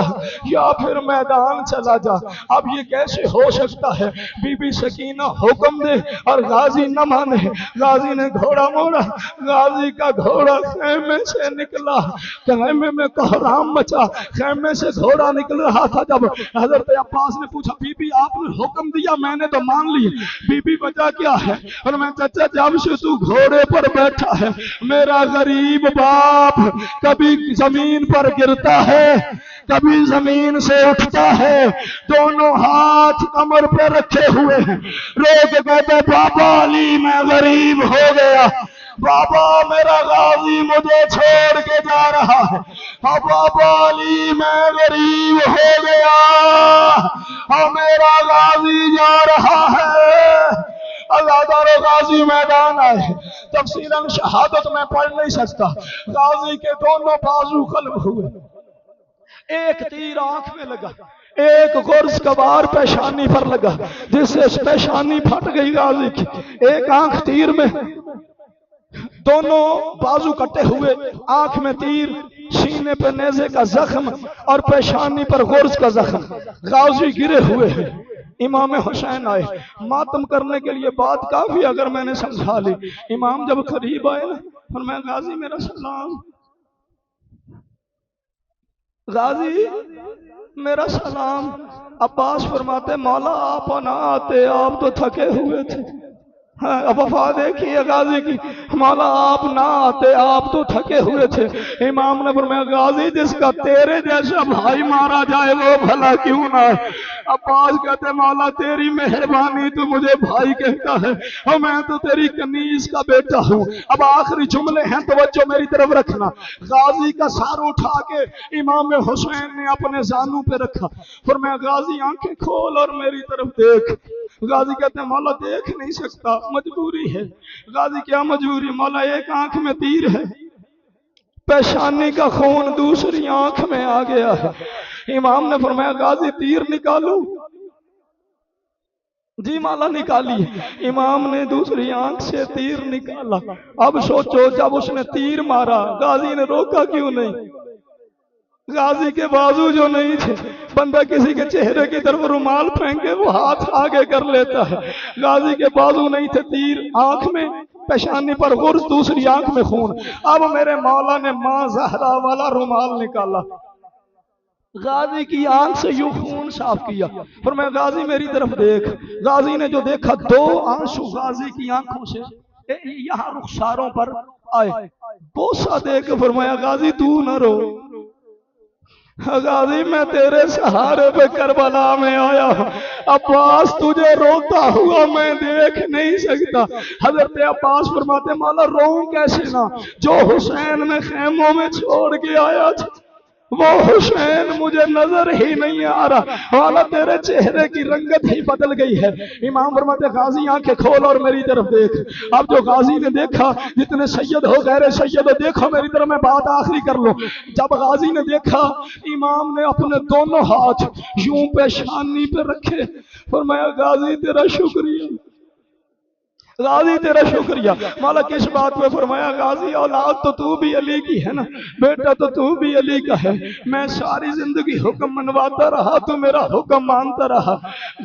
یا پھر میدان چلا جا۔ اب یہ کیسے ہو سکتا ہے؟ بی بی سکینہ حکم دے اور غازی نہ مانے۔ غازی نے گھوڑا موڑا، غازی کا گھوڑا خیمے سے نکلا، خیمے میں کوہرام مچا، خیمے سے گھوڑا نکل رہا تھا۔ جب حضرت عباس نے پوچھا بی بی آپ نے حکم دیا میں نے تو مان لی، بی بی وجہ کیا ہے؟ اور میں چچا جب سے تو گھوڑے پر بیٹھا ہے میرا غریب باپ کبھی زمین پر گرتا ہے کبھی زمین سے اٹھتا ہے، دونوں ہاتھ کمر پہ رکھے ہوئے ہیں، رو کے کہتے بابا علی میں غریب ہو گیا، بابا میرا غازی مجھے چھوڑ کے جا رہا ہے، بابا علی میں غریب ہو گیا اور میرا غازی جا رہا ہے۔ عزادار غازی میدان آئے، تفصیلاً شہادت میں پڑھ نہیں سکتا، غازی کے دونوں بازو قلب ہوئے، ایک تیر آنکھ میں لگا، ایک غرز کبار پیشانی پر لگا جس سے پیشانی پھٹ گئی غازی کی، ایک آنکھ تیر میں، دونوں بازو کٹے ہوئے، آنکھ میں تیر، سینے پہ نیزے کا زخم اور پیشانی پر غرز کا زخم، غازی گرے ہوئے ہیں۔ امام حسین آئے، ماتم کرنے کے لیے بات کافی اگر میں نے سمجھا لی، امام جب قریب آئے نا فرمایا غازی میرا سلام، غازی میرا سلام۔ عباس فرماتے مولا آپ نہ آتے، آپ تو تھکے ہوئے تھے۔ وفا دیکھیے غازی کی، مولا آپ نہ آتے آپ تو تھکے ہوئے تھے۔ امام نے فرمایا غازی جس کا تیرے جیسا بھائی مارا جائے وہ بھلا کیوں نہ ہے؟ عباس کہتے مولا تیری مہربانی تو مجھے بھائی کہتا ہے اور میں تو تیری کنیز کا بیٹا ہوں۔ اب آخری جملے ہیں توجہ میری طرف رکھنا، غازی کا سر اٹھا کے امام حسین نے اپنے زانوں پہ رکھا، فرمایا غازی آنکھیں کھول اور میری طرف دیکھ۔ غازی کہتے ہیں مولا دیکھ نہیں سکتا، مجبوری ہے۔ غازی کیا مجبوری؟ مولا ایک آنکھ میں تیر ہے، پیشانی کا خون دوسری آنکھ میں آ گیا ہے۔ امام نے فرمایا غازی تیر نکالو؟ جی مولا نکالیے۔ امام نے دوسری آنکھ سے تیر نکالا۔ اب سوچو جب اس نے تیر مارا غازی نے روکا کیوں نہیں؟ غازی کے بازو جو نہیں تھے، بندہ کسی کے چہرے کی طرف رومال پھینکے وہ ہاتھ آگے کر لیتا ہے، غازی کے بازو نہیں تھے، تیر آنکھ میں، پیشانی پر غرز، دوسری آنکھ میں خون۔ اب میرے مولا نے ماں زہرا والا رومال نکالا، غازی کی آنکھ سے یوں خون صاف کیا، فرمایا غازی میری طرف دیکھ۔ غازی نے جو دیکھا دو آنسو غازی کی آنکھوں سے یہاں رخساروں پر آئے، بوسہ دے کے فرمایا غازی تو نہ رو، غازی میں تیرے سہارے پہ کربلا میں آیا ہوں، عباس تجھے روتا ہوا میں دیکھ نہیں سکتا۔ حضرت عباس فرماتے مولا روؤں کیسے نہ، جو حسین میں خیموں میں چھوڑ کے آیا تھا وہ حسین مجھے نظر ہی نہیں آ رہا، مولا تیرے چہرے کی رنگت ہی بدل گئی ہے۔ امام فرماتے غازی آنکھیں کھول اور میری طرف دیکھ۔ اب جو غازی نے دیکھا، جتنے سید ہو غیر سید ہو دیکھو میری طرف، میں بات آخری کر لوں۔ جب غازی نے دیکھا، امام نے اپنے دونوں ہاتھ یوں پیشانی پہ رکھے، فرمایا غازی تیرا شکریہ، غازی تیرا شکریہ۔ مولا کس بات پہ؟ فرمایا غازی اولاد تو بھی علی کی ہے نا، بیٹا تو بھی علی کا ہے، میں ساری زندگی حکم منواتا رہا تو میرا حکم مانتا رہا،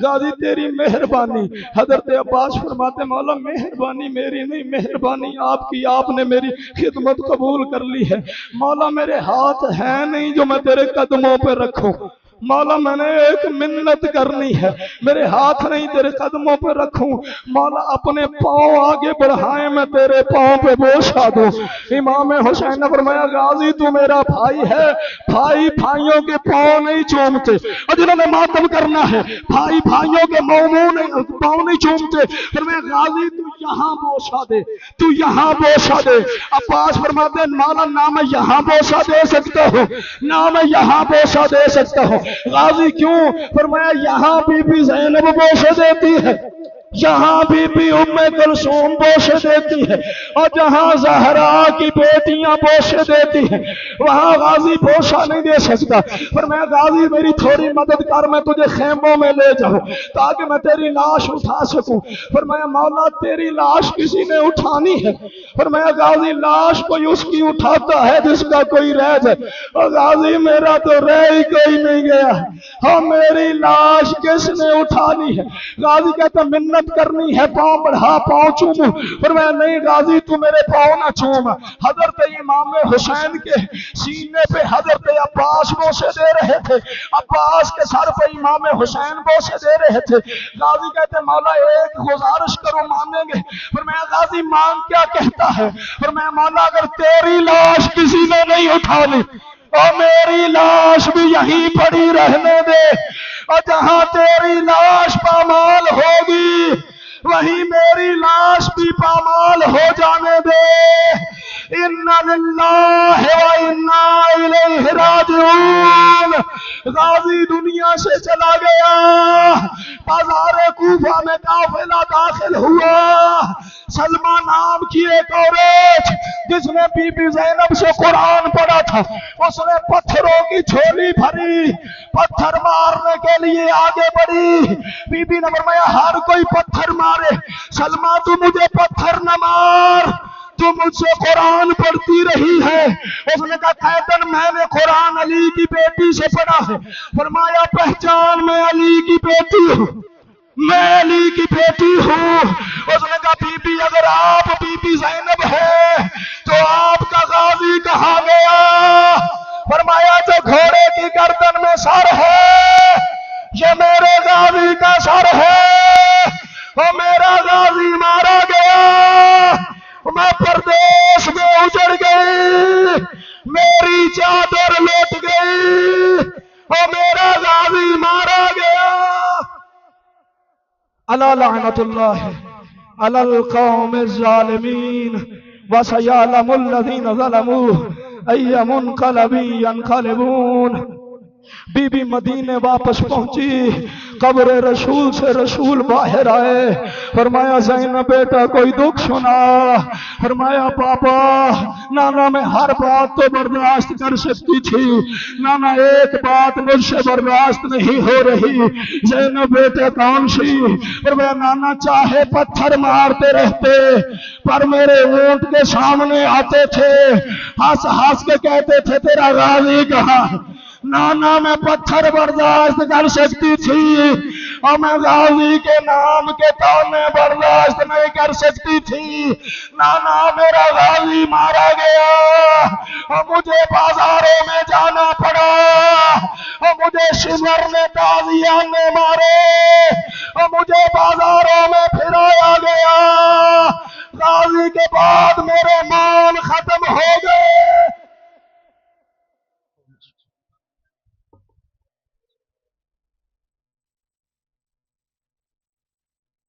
غازی تیری مہربانی۔ حضرت عباس فرماتے مولا مہربانی میری نہیں، مہربانی آپ کی، آپ نے میری خدمت قبول کر لی ہے۔ مولا میرے ہاتھ ہیں نہیں جو میں تیرے قدموں پہ رکھوں، مولا میں نے ایک منت کرنی ہے، میرے ہاتھ نہیں تیرے قدموں پہ رکھوں، مولا اپنے پاؤں آگے بڑھائے میں تیرے پاؤں پہ بوسا دوں۔ امام حسین نے فرمایا غازی تو میرا بھائی ہے، بھائی بھائیوں کے پاؤں نہیں چومتے، اور جنہوں نے ماتم کرنا ہے بھائی بھائیوں کے پاؤں نہیں چومتے۔ فرمایا غازی تو یہاں بوسا دے، تو یہاں بوسا دے۔ عباس فرماتے ہیں مولا نہ میں یہاں بوسا دے سکتا ہوں نہ میں یہاں بوسا دے سکتا ہوں۔ غازی کیوں؟ فرمایا یہاں بی بی زینب بوسے دیتی ہے، یہاں بی ام کلثوم بوسے دیتی ہے، اور جہاں زہرا کی بیٹیاں بوسے دیتی ہیں وہاں غازی بوسا نہیں دے سکتا۔ فرمایا غازی میری تھوڑی مدد کر، میں تجھے خیموں میں لے جاؤں تاکہ میں تیری لاش اٹھا سکوں۔ فرمایا مولا تیری لاش کسی نے اٹھانی ہے؟ فرمایا غازی لاش کوئی اس کی اٹھاتا ہے جس کا کوئی رہ جائے، اور غازی میرا تو رہ ہی کوئی نہیں گیا، ہاں میری لاش کس نے اٹھانی ہے؟ غازی کہتا منت کرنی ہے، پاؤں بڑھا پاؤں چوموں۔ فرمایا نہیں غازی تو میرے پاؤں نہ چوم۔ حضرت امام حسین کے سینے پہ حضرت عباس بوسے دے رہے تھے، عباس کے سر پہ امام حسین بوسے دے رہے تھے۔ غازی کہتے مولا ایک گزارش کرو مانیں گے؟ فرمایا غازی مانگ کیا کہتا ہے؟ فرمایا مولا اگر تیری لاش کسی نے نہیں اٹھانی اور میری لاش بھی یہیں پڑی رہنے دے، اور جہاں تیری لاش پامال ہوگی وہیں میری لاش بھی پامال ہو جانے دے۔ اِنَّ لِلَّهِ وَإِنَّا إِلَيْهِ رَاجِعُونَ۔ غازی دنیا سے چلا گیا، بازار کوفہ میں قافلہ داخل ہوا، سلمہ نام کی ایک عورت جس نے بی بی زینب سے قرآن پڑھا تھا، اس نے پتھروں کی جھولی بھری، پتھر مارنے کے لیے آگے بڑھی۔ بی بی نے فرمایا ہر کوئی پتھر مارے، سلمہ تو مجھے پتھر نہ مار، تو مجھ سے قرآن پڑھتی رہی ہے۔ اس نے کہا قیدن میں نے قرآن علی کی بیٹی سے پڑھا ہے۔ فرمایا پہچان میں علی کی بیٹی ہوں، میں علی کی بیٹی ہوں۔ اس نے کہا بی بی اگر آپ بی بی زینب ہے تو آپ کا غازی کہاں گیا؟ فرمایا جو گھوڑے کی گردن میں سر ہے یہ میرے غازی کا سر ہے، اور میرا غازی مارا گیا، میں پردیس میں اجڑ گئی، میری چادر لوٹ گئی، اور میرا غازی مارا گیا۔ الا لعنت اللہ علی القوم الظالمین وسیعلم الذین ظلموا ای منقلب ینقلبون۔ بی بی مدینے واپس پہنچی، قبر رسول سے رسول باہر آئے، فرمایا زینب بیٹا کوئی دکھ سنا؟ فرمایا پاپا نانا میں ہر بات تو برداشت کر سکتی تھی، نانا ایک بات مجھ سے برداشت نہیں ہو رہی۔ زینب بیٹا کون سی؟ فرمایا نانا چاہے پتھر مارتے رہتے پر میرے اونٹ کے سامنے آتے تھے، ہنس ہنس کے کہتے تھے تیرا غازی کہاں؟ نانا میں پتھر برداشت کر سکتی تھی اور میں غازی کے نام کے تانے برداشت نہیں کر سکتی تھی۔ نانا میرا غازی مارا گیا اور مجھے بازاروں میں جانا پڑا، اور مجھے شمر نے تازیانے مارے اور مجھے بازاروں میں پھرایا گیا۔ غازی کے بعد میرے مال ختم ہو گئے،